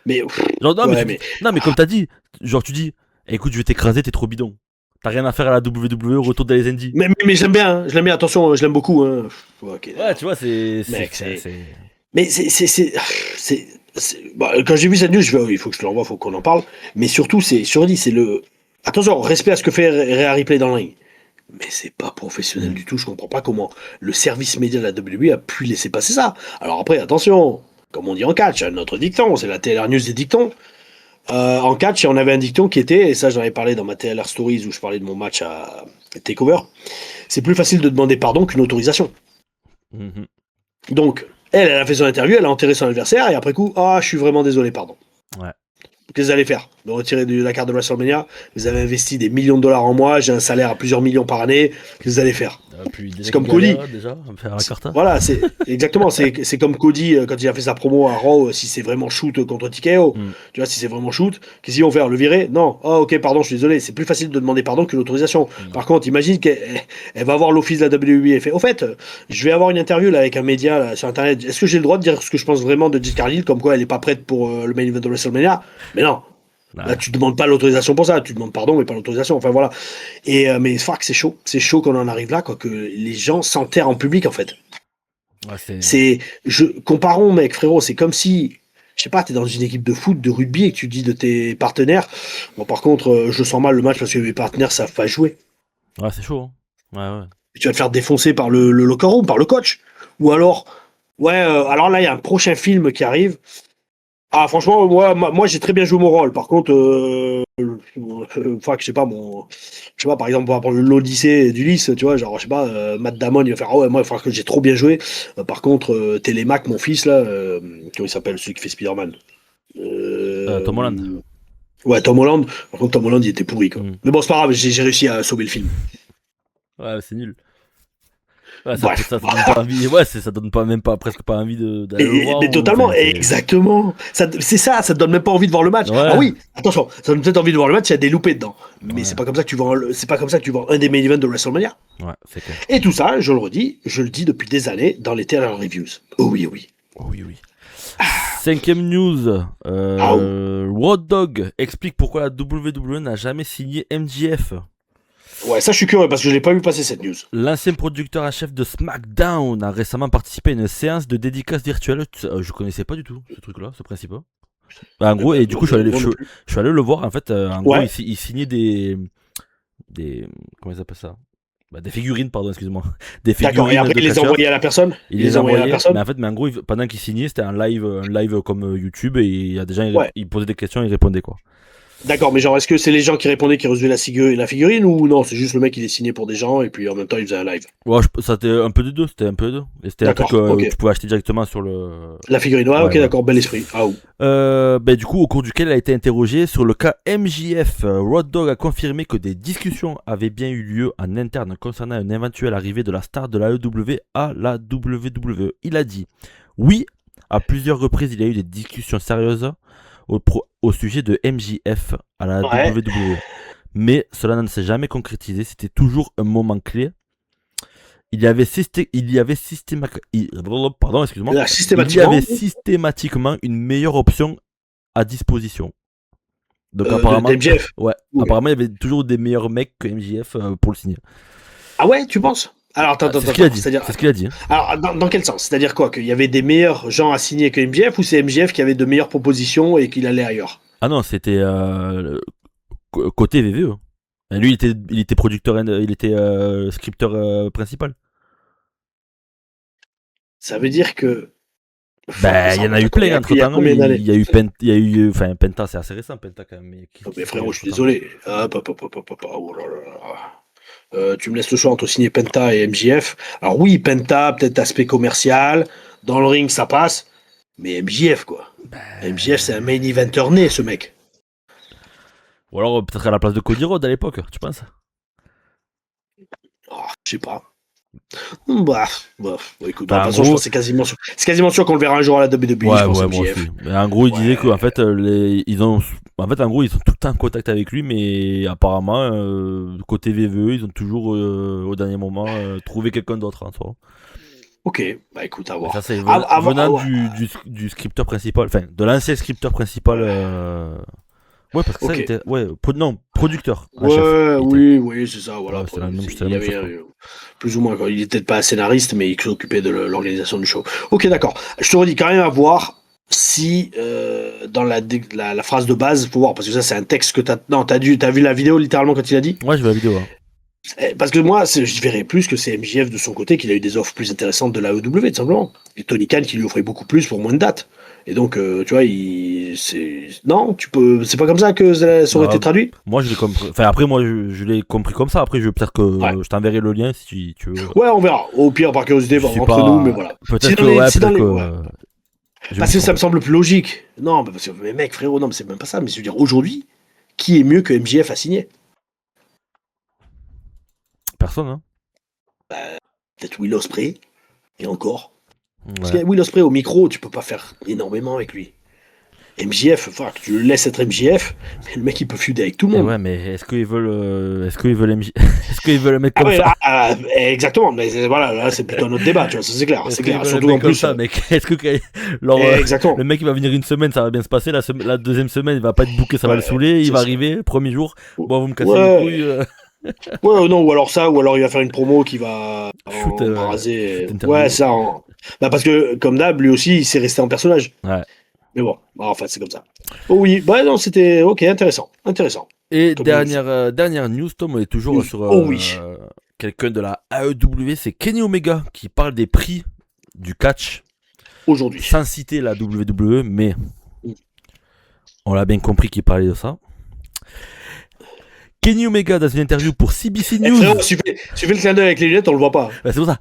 Mais. Genre, mais comme t'as dit, genre tu dis écoute, je vais t'écraser, t'es trop bidon. T'as rien à faire à la WWE, retour dans les indies. Mais j'aime bien, attention, je l'aime beaucoup. Hein. Okay. Ouais, tu vois, c'est. Mais c'est. Bah, quand j'ai vu cette news, il faut que je te l'envoie, il faut qu'on en parle. Mais surtout, c'est le. Attention, respect à ce que fait Rhea Ripley dans le ring. Mais c'est pas professionnel du tout, je comprends pas comment le service média de la WWE a pu laisser passer ça. Alors après, attention, comme on dit en catch, notre dicton, c'est la TLR News des dictons. En catch, on avait un dicton qui était, et ça j'en avais parlé dans ma TLR Stories où je parlais de mon match à TakeOver, c'est plus facile de demander pardon qu'une autorisation. Donc, elle a fait son interview, elle a enterré son adversaire, et après coup, je suis vraiment désolé, pardon. Ouais. Qu'est-ce que vous allez faire? De retirer de la carte de WrestleMania? Vous avez investi des millions de dollars en moi, j'ai un salaire à plusieurs millions par année, qu'est-ce que vous allez faire? C'est comme Cody. Déjà, on va faire la carte. Voilà, c'est exactement, c'est comme Cody quand il a fait sa promo à Raw, si c'est vraiment shoot contre TKO. Tu vois, si c'est vraiment shoot, qu'est-ce qu'ils vont faire? Le virer? Non. Ok, pardon, je suis désolé. C'est plus facile de demander pardon qu'une autorisation. Par contre, imagine qu'elle va voir l'office de la WWE et fait, au fait, je vais avoir une interview là, avec un média là, sur internet. Est-ce que j'ai le droit de dire ce que je pense vraiment de Jade Cargill, comme quoi elle est pas prête pour le main event de WrestleMania? Mais non. Là, tu demandes pas l'autorisation pour ça, tu demandes pardon, mais pas l'autorisation. Enfin voilà. Mais fuck, c'est chaud qu'on en arrive là, quoi, que les gens s'enterrent en public en fait. Ouais, comparons, mec, frérot, c'est comme si, je sais pas, t'es dans une équipe de foot, de rugby et que tu dis de tes partenaires, bon, par contre, je sens mal le match parce que mes partenaires savent pas jouer. Ouais, c'est chaud. Hein. Ouais. Et tu vas te faire défoncer par le locker room, par le coach. Ou alors, alors là, il y a un prochain film qui arrive. Franchement, moi j'ai très bien joué mon rôle. Par contre, je sais pas, par exemple, on va prendre l'Odyssée d'Ulysse, tu vois, genre, je sais pas, Matt Damon, il va faire, moi, il faudra que j'ai trop bien joué. Par contre, Télémac, mon fils, là, comment il s'appelle, celui qui fait Spider-Man? Tom Holland. Ouais, Tom Holland. Par contre, Tom Holland, il était pourri, quoi. Mais bon, c'est pas grave, j'ai réussi à sauver le film. Ouais, c'est nul. Ouais, ça donne pas envie. Ouais, ça donne presque pas envie d'aller le voir. Mais totalement, exactement. C'est ça te donne même pas envie de voir le match. Ouais. Ah oui, attention, ça donne peut-être envie de voir le match, il y a des loupés dedans. Mais c'est pas comme ça que tu vois un des main events de WrestleMania. Ouais, c'est clair. Et tout ça, je le dis depuis des années dans les TLR Reviews. Oh oui. 5ème news. Road Dogg explique pourquoi la WWE n'a jamais signé MJF. Ouais, ça je suis curieux parce que je l'ai pas vu passer cette news. L'ancien producteur en chef de SmackDown a récemment participé à une séance de dédicace virtuelle. Je connaissais pas du tout ce truc-là, ce principe. En gros, et du coup, je suis allé le voir. En fait, en gros, il signait des. Comment ils appellent ça? Des figurines, pardon, excuse-moi. Des figurines. D'accord, et après, il les envoyait à la personne? Il les envoyait à la personne. Mais en gros, pendant qu'il signait, c'était un live comme YouTube, et il y a des gens, ils posaient des questions, ils répondaient, quoi. D'accord, mais genre, est-ce que c'est les gens qui répondaient qui recevaient la figurine ou non? C'est juste le mec qui les signait pour des gens et puis en même temps il faisait un live. Ouais, ça c'était un peu de deux. Et c'était un truc que tu pouvais acheter directement sur le. La figurine, ok, d'accord, bel esprit. Du coup, au cours duquel il a été interrogé sur le cas MJF, Road Dogg a confirmé que des discussions avaient bien eu lieu en interne concernant une éventuelle arrivée de la star de la AEW à la WWE. Il a dit oui, à plusieurs reprises il y a eu des discussions sérieuses au sujet de MJF à la WWE. Mais cela ne s'est jamais concrétisé, c'était toujours un moment clé. Il y avait systématiquement une meilleure option à disposition. Donc apparemment, MJF. Apparemment il y avait toujours des meilleurs mecs que MJF pour le signer. Ah ouais, tu penses? Alors, attends, c'est ce qu'il a dit. Alors, dans quel sens? C'est-à-dire quoi? Qu'il y avait des meilleurs gens à signer que MJF ou c'est MJF qui avait de meilleures propositions et qu'il allait ailleurs? Ah non, c'était côté VVE. Et lui, il était producteur, il était scripteur principal. Ça veut dire que. Il y en a eu plein entre temps. Il y a eu Penta, c'est assez récent, Penta quand même. Mais frérot, je suis désolé. Tu me laisses le choix entre signer Penta et MJF. Alors oui, Penta, peut-être aspect commercial. Dans le ring, ça passe. Mais MJF, quoi. MJF, c'est un main eventer né, ce mec. Ou alors peut-être à la place de Cody Rhodes à l'époque, tu penses? Je sais pas. Écoute, de toute façon, je pense que c'est quasiment sûr qu'on le verra un jour à la WWE. Ouais, moi aussi. Mais en gros, il disait qu'en fait, ils sont tout le temps en contact avec lui, mais apparemment, côté VVE, ils ont toujours, au dernier moment, trouvé quelqu'un d'autre en soi. Ok, écoute, à voir. Ça, c'est venant du scripteur principal, enfin, de l'ancien scripteur principal. Ouais, parce que ça, il était. Producteur. Oui, c'est ça, voilà. C'est la même chose. Plus ou moins, quoi. Il était pas un scénariste, mais il s'occupait de l'organisation du show. Ok, d'accord. Je te redis quand même à voir si dans la phrase de base, faut voir, parce que ça, c'est un texte que t'as. Non, t'as vu la vidéo littéralement quand il a dit? Ouais, j'ai vu la vidéo. Parce que moi, je verrais plus que c'est MJF de son côté qu'il a eu des offres plus intéressantes de la AEW, tout simplement. Et Tony Khan qui lui offrait beaucoup plus pour moins de dates. Et donc, tu vois, non, c'est pas comme ça que ça aurait été traduit. Moi, je l'ai compris. Enfin, après, moi, je l'ai compris comme ça. Après, peut-être que je t'enverrai le lien si tu veux. Ouais, on verra. Au pire, par curiosité, entre nous, mais voilà. Peut-être parce que ça me semble plus logique. Non, parce que, mais mec, frérot, non, mais c'est même pas ça. Mais je veux dire, aujourd'hui, qui est mieux que MJF à signer? Personne, hein. Peut-être Will Ospreay. Et encore. Parce que Will Ospreay au micro, tu peux pas faire énormément avec lui. MJF, tu le laisses être MJF, mais le mec il peut feuder avec tout le monde. Ouais, mais est-ce qu'ils veulent est-ce qu'ils veulent le mettre comme ça? Exactement, mais voilà, là c'est plutôt un autre débat, tu vois, ça c'est clair. C'est clair, surtout en plus. Ça, mec. Est-ce que le mec il va venir une semaine, ça va bien se passer, la deuxième semaine il va pas être booké, ça va le saouler, il va arriver, premier jour, bon vous me cassez les couilles. Non, ou alors il va faire une promo qui va raser. Ouais, ça. Parce que comme d'hab, lui aussi, il s'est resté en personnage. Ouais. Mais bon, en fait, c'est comme ça. Oh oui, non, c'était ok, intéressant. Et dernière news, Tom, on est toujours sur quelqu'un de la AEW, c'est Kenny Omega qui parle des prix du catch aujourd'hui. Sans citer la WWE, mais on l'a bien compris qu'il parlait de ça. Kenny Omega dans une interview pour CBC News. Frérot, tu fais le clin d'œil avec les lunettes, on le voit pas. C'est pour ça.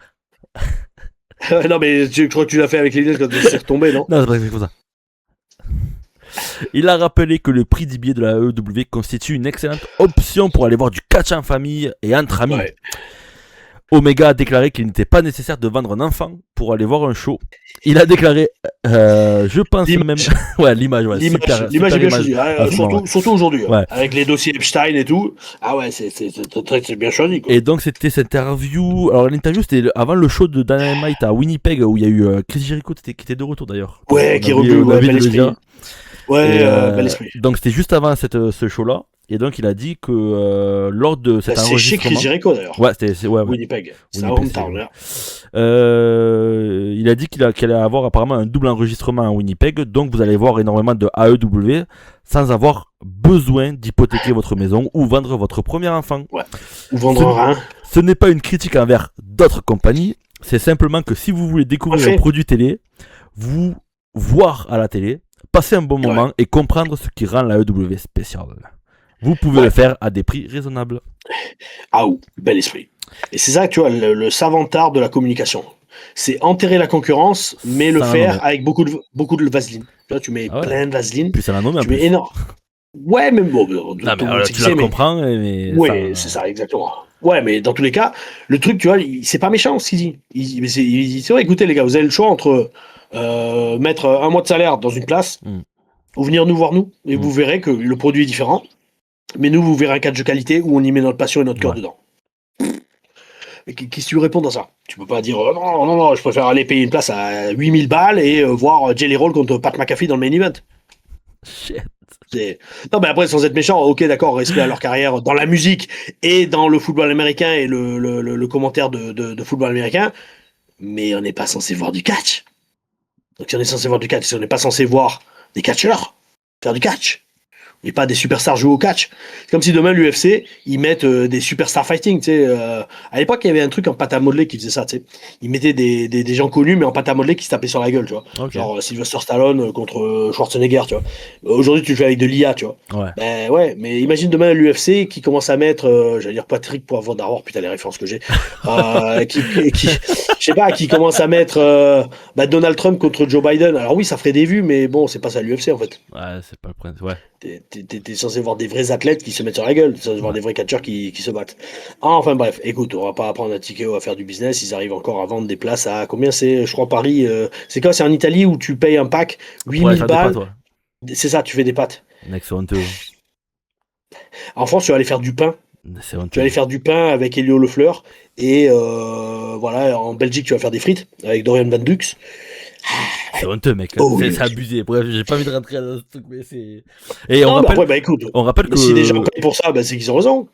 Non, mais je crois que tu l'as fait avec les lunettes quand tu es retombé, non? Non, c'est pour ça. Il a rappelé que le prix des billets de la AEW constitue une excellente option pour aller voir du catch en famille et entre amis. Omega a déclaré qu'il n'était pas nécessaire de vendre un enfant pour aller voir un show. Il a déclaré, je pense L'image. même, ouais, l'image, ouais, L'image est bien choisie, surtout aujourd'hui, ouais. avec les dossiers Epstein et tout. Ah ouais, c'est bien choisi, quoi. Et donc c'était cette interview. Alors l'interview c'était avant le show de Dynamite à Winnipeg où il y a eu Chris Jericho qui était de retour d'ailleurs. Ouais, qui est revenu, bel esprit. Ouais, bel esprit. Donc c'était juste avant ce show-là. Et donc il a dit que lors de cet enregistrement... C'est chez Chris Jericho d'ailleurs. Ouais, c'était Winnipeg. C'est un hometown. Il a dit qu'il allait avoir apparemment un double enregistrement à Winnipeg. Donc vous allez voir énormément de AEW sans avoir besoin d'hypothéquer votre maison ou vendre votre premier enfant. Ouais. Ou vendre un rein. Ce n'est pas une critique envers d'autres compagnies. C'est simplement que si vous voulez découvrir un produit télé, vous voir à la télé, passer un bon moment et comprendre ce qui rend l'AEW spécial. Vous pouvez le faire à des prix raisonnables. Ah ou, bel esprit. Et c'est ça, tu vois, le savant art de la communication. C'est enterrer la concurrence, mais le faire avec beaucoup de vaseline. Tu vois, tu mets plein de vaseline. Puis ça l'a nommé. Tu mets énorme. Ouais, mais bon. Tu la comprends. Mais ouais, c'est ça, exactement. Ouais, mais dans tous les cas, le truc, tu vois, c'est pas méchant ce qu'il dit. Il dit, c'est vrai, écoutez les gars, vous avez le choix entre mettre un mois de salaire dans une place ou venir nous voir nous, et vous verrez que le produit est différent. Mais nous, vous verrez un catch de qualité où on y met notre passion et notre cœur dedans. Qu'est-ce que tu lui réponds dans ça? Tu peux pas dire non, je préfère aller payer une place à 8000 balles et voir Jelly Roll contre Pat McAfee dans le main event. Shit. Non, mais après, sans être méchant, ok, d'accord, respect à leur carrière dans la musique et dans le football américain et le commentaire de football américain, mais on n'est pas censé voir du catch. Donc si on est censé voir du catch, si on n'est pas censé voir des catcheurs faire du catch, et pas des superstars jouer au catch. C'est comme si demain l'UFC ils mettent des superstars fighting, tu sais. À l'époque il y avait un truc en pâte à modeler qui faisait ça, tu sais. Ils mettaient des gens connus mais en pâte à modeler qui se tapaient sur la gueule, tu vois. Okay. Genre Sylvester Stallone contre Schwarzenegger, tu vois. Aujourd'hui tu le fais avec de l'IA, tu vois. Ouais. Ben ouais, mais imagine demain l'UFC qui commence à mettre, j'allais dire Patrick pour avoir d'avoir, putain les références que j'ai, je sais pas, qui commence à mettre Donald Trump contre Joe Biden. Alors oui ça ferait des vues mais bon c'est pas ça l'UFC en fait. Ouais c'est pas le principe, ouais. T'es censé voir des vrais athlètes qui se mettent sur la gueule, t'es censé voir des vrais catcheurs qui se battent. Enfin bref, écoute, on va pas apprendre à Tikeo à faire du business, ils arrivent encore à vendre des places à combien c'est, je crois Paris, c'est quoi, c'est en Italie où tu payes un pack 8000 balles. Pâtes, c'est ça, tu fais des pâtes. Mec, c'est honteux. En France, tu vas aller faire du pain. C'est honteux. Tu vas aller faire du pain avec Elio Lefleur et voilà, en Belgique, tu vas faire des frites avec Dorian Van Dux. C'est honteux, mec. C'est abusé. Bref, j'ai pas envie de rentrer dans ce truc, mais c'est. Et non, écoute, on rappelle que. Si les gens payent pour ça, c'est qu'ils ont raison.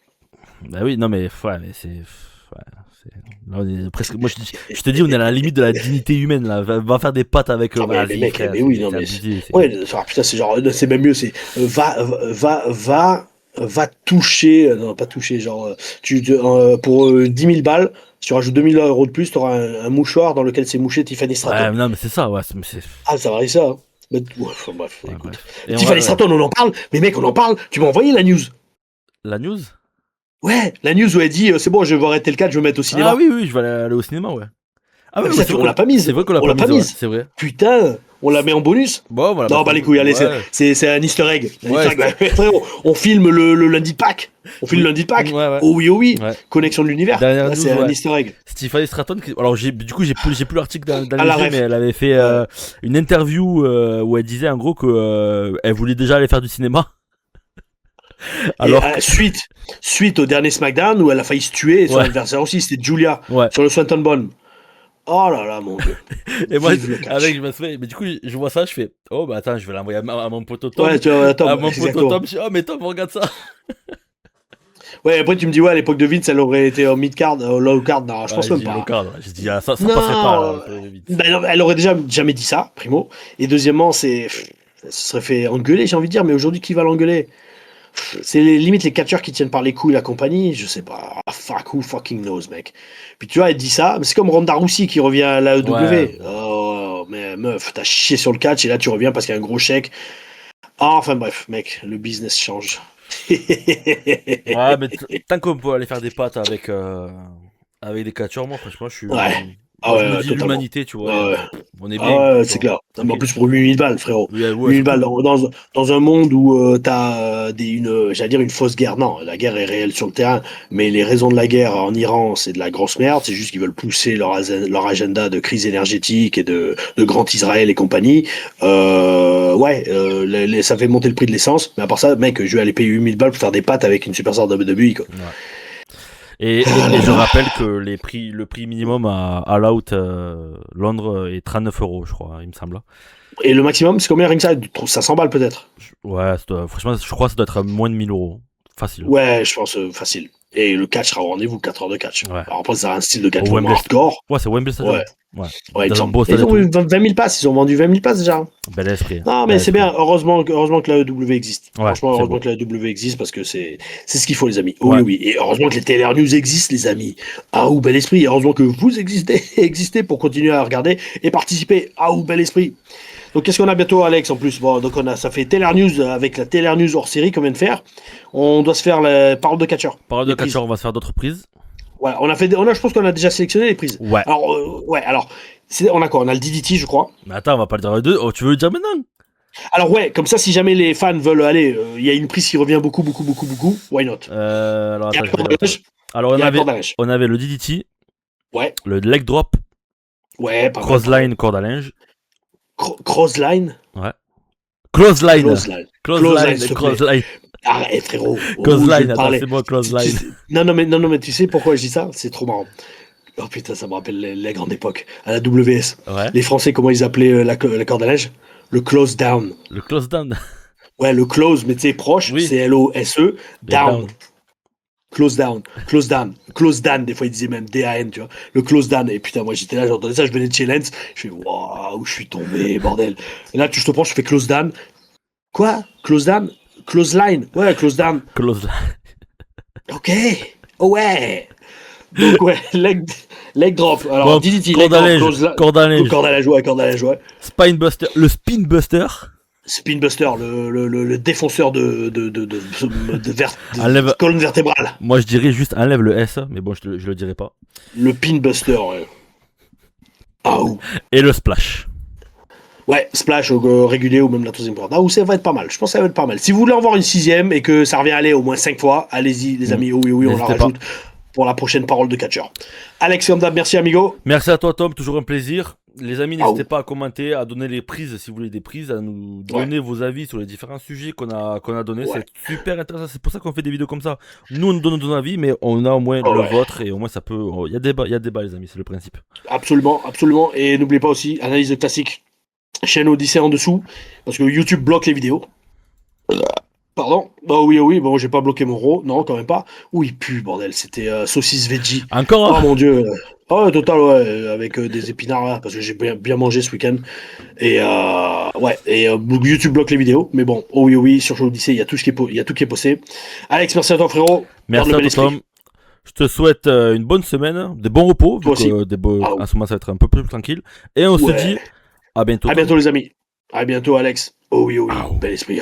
Bah oui, non, mais c'est. Là, on est presque. Moi, je te dis, on est à la limite de la dignité humaine, là. Va faire des pâtes avec. Mais mec, mais oui, non, mais. Abusé, ouais, putain, c'est genre. C'est même mieux, c'est. Va toucher. Non, pas toucher, genre. Pour 10 000 balles. Si tu rajoutes 2000 € de plus, tu auras un mouchoir dans lequel c'est mouché Tiffany Stratton. Ouais, non, mais c'est ça, ouais. Ah, ça varie ça. Mais, bref, écoute. Tiffany Stratton, on en parle. Mais mec, on en parle. Tu m'as envoyé la news. La news? Ouais, la news où elle dit c'est bon, je vais arrêter le catch, je vais mettre au cinéma. Ah oui, je vais aller au cinéma, ouais. Ah ouais, on l'a pas mise. C'est vrai qu'on l'a pas mise. C'est vrai. Putain, on la met en bonus. Bon, voilà. Non, bah les couilles, allez, c'est un easter egg. On filme le lundi de Pâques. On filme le lundi de Pâques. Ouais. Oh oui. Ouais. Connexion de l'univers. C'est un easter egg. Tiffany Stratton. Alors du coup j'ai plus l'article dans les yeux, mais elle avait fait une interview où elle disait en gros que elle voulait déjà aller faire du cinéma. Alors suite au dernier SmackDown où elle a failli se tuer, et son adversaire aussi, c'était Julia sur le Swanton Bone. Oh là là, mon dieu. Et moi, avec, je me souviens, mais du coup, je vois ça, je fais, oh bah attends, je vais l'envoyer à mon pote Tom. Ouais, tu vois, Tom. À mon pote Tom, je dis, oh mais Tom, regarde ça. Ouais, après tu me dis, ouais, à l'époque de Vince, elle aurait été en mid-card, low-card, non, je pense même pas. Low-card, je dis, ça passerait pas. Elle aurait déjà jamais dit ça, primo. Et deuxièmement, ce serait fait engueuler, j'ai envie de dire, mais aujourd'hui, qui va l'engueuler? C'est limite les catcheurs qui tiennent par les couilles la compagnie, je sais pas. Who fucking knows, mec. Puis tu vois, elle dit ça, mais c'est comme Ronda Rousey qui revient à l'AEW. Ouais. Oh, mais meuf, t'as chié sur le catch et là tu reviens parce qu'il y a un gros chèque. Enfin bref, mec, le business change. Ouais, mais tant qu'on peut aller faire des pâtes avec des catcheurs, moi franchement, je suis. Ouais. Je me dis l'humanité, tu vois. Ouais. On est bien. Ah ouais, c'est clair. Non, mais en plus pour 8000 balles, frérot. Ouais, 8000 balles surtout. dans un monde où t'as j'allais dire une fausse guerre. Non, la guerre est réelle sur le terrain, mais les raisons de la guerre en Iran, c'est de la grosse merde. C'est juste qu'ils veulent pousser leur agenda de crise énergétique et de grand Israël et compagnie. Ça fait monter le prix de l'essence. Mais à part ça, mec, je vais aller payer 8000 balles pour faire des pâtes avec une superstar de WWE, quoi. Ouais. Et je rappelle que le prix minimum à All Out Londres est 39 euros, je crois, il me semble. Et le maximum, c'est combien, rien que ça? 500 balles peut-être. Ouais, franchement, je crois que ça doit être moins de 1000 euros. Facile. Ouais, je pense facile. Et le catch sera au rendez-vous, 4 heures de catch. Ouais. Alors après, ça a un style de catch Au vraiment Wembley. hardcore. Ouais, c'est Wembley Stadium. Ouais, Ouais, il me dans un semble. beau stade Ils et ont eu tout. 20 000 passes, ils ont vendu 20 000 passes déjà. Bel esprit. Non, mais Bel c'est esprit. bien. Heureusement que la EW existe. Ouais, Franchement, c'est heureusement beau. que la EW existe parce que c'est ce qu'il faut, les amis. Ouais. Oui, oui. Et heureusement que les TLR News existent, les amis. Ah, ou bel esprit. Et heureusement que vous existez pour continuer à regarder et participer. Ah, ou bel esprit. Donc, qu'est-ce qu'on a bientôt, Alex, en plus? Bon, donc ça fait TLR News avec la TLR News hors série qu'on vient de faire. On doit se faire la parole de catcheur. Parole de Les prises. catcheur, on va se faire d'autres prises. Voilà, je pense qu'on a déjà sélectionné les prises. Ouais. Alors, on a quoi? On a le DDT, je crois. Mais attends, on va pas le dire à deux. Oh, tu veux le dire maintenant? Alors ouais, comme ça, si jamais les fans veulent aller, il y a une prise qui revient beaucoup, why not? Alors, Il y a attends, la je vais corde à noter. linge. Alors, Il y a la corde à linge. on avait le DDT, Ouais, le leg drop, ouais, pas mal. crossline, corde à linge. Crossline? Ouais. Clothesline. Clothesline. Clothesline, S'il te plaît. clothesline. Arrête, frérot. Clothesline, attends, parler. c'est moi, clothesline. Non, mais tu sais pourquoi je dis ça? C'est trop marrant. Oh putain, ça me rappelle la grande époque. À la WS. Ouais. Les Français, comment ils appelaient la corde à linge? Le close down. Le close down. Ouais, le close, mais tu sais, proche, Oui. c'est L-O-S-E, down. down. Close down. Des fois, ils disaient même D-A-N, tu vois. Le close down. Et putain, moi, j'étais là, j'entendais ça, je venais de chez Lens. Je fais, waouh, où je suis tombé, bordel. Et là, je te prends, je fais close down. Quoi? Close down? Close line? Ouais, close down. Clothesline. Ok. Oh ouais. Donc, ouais, leg drop. Alors, Bon, DDT, corde à linge. corde à linge, ouais. Spine buster. Le spin buster. Spin buster, le défonceur de Enlève. colonne vertébrale. Moi, je dirais juste enlève le S, mais bon, je le dirai pas. Le pin buster, ouais. Ah, ou. Et le splash. Ouais, splash régulier ou même la troisième corde. Ah, ou ça va être pas mal. Je pense que ça va être pas mal. Si vous voulez en voir une sixième et que ça revient à aller au moins 5 fois, allez-y, les amis. Oui, on la N'hésitez rajoute pour la prochaine parole de catcheur. Alex, comme d'hab, merci, amigo. Merci à toi, Tom. Toujours un plaisir. Les amis, Ah, n'hésitez pas à commenter, à donner les prises si vous voulez des prises, à nous donner vos avis sur les différents sujets qu'on a donnés. Ouais. C'est super intéressant. C'est pour ça qu'on fait des vidéos comme ça. Nous, on donne nos avis, mais on a au moins le vôtre et au moins ça peut. Il y a débat, les amis. C'est le principe. Absolument. Et n'oubliez pas aussi, analyse de classique, chaîne Odyssée en dessous, parce que YouTube bloque les vidéos. Pardon? Oui, bon, j'ai pas bloqué mon RAW, non, quand même pas. Oui, pue, bordel, c'était saucisse veggie. Encore Oh mon dieu. Oh, total, ouais, avec des épinards, là, parce que j'ai bien mangé ce week-end. Et YouTube bloque les vidéos, mais bon, oui, sur Odyssée, il y a tout qui est posté. Alex, merci à toi, frérot. Merci à toi, Tom. Je te souhaite une bonne semaine, des bons repos, vu que en ce moment ça va être un peu plus tranquille. Et on se dit à bientôt. À bientôt, les amis. À bientôt, Alex. Oh oui, bel esprit,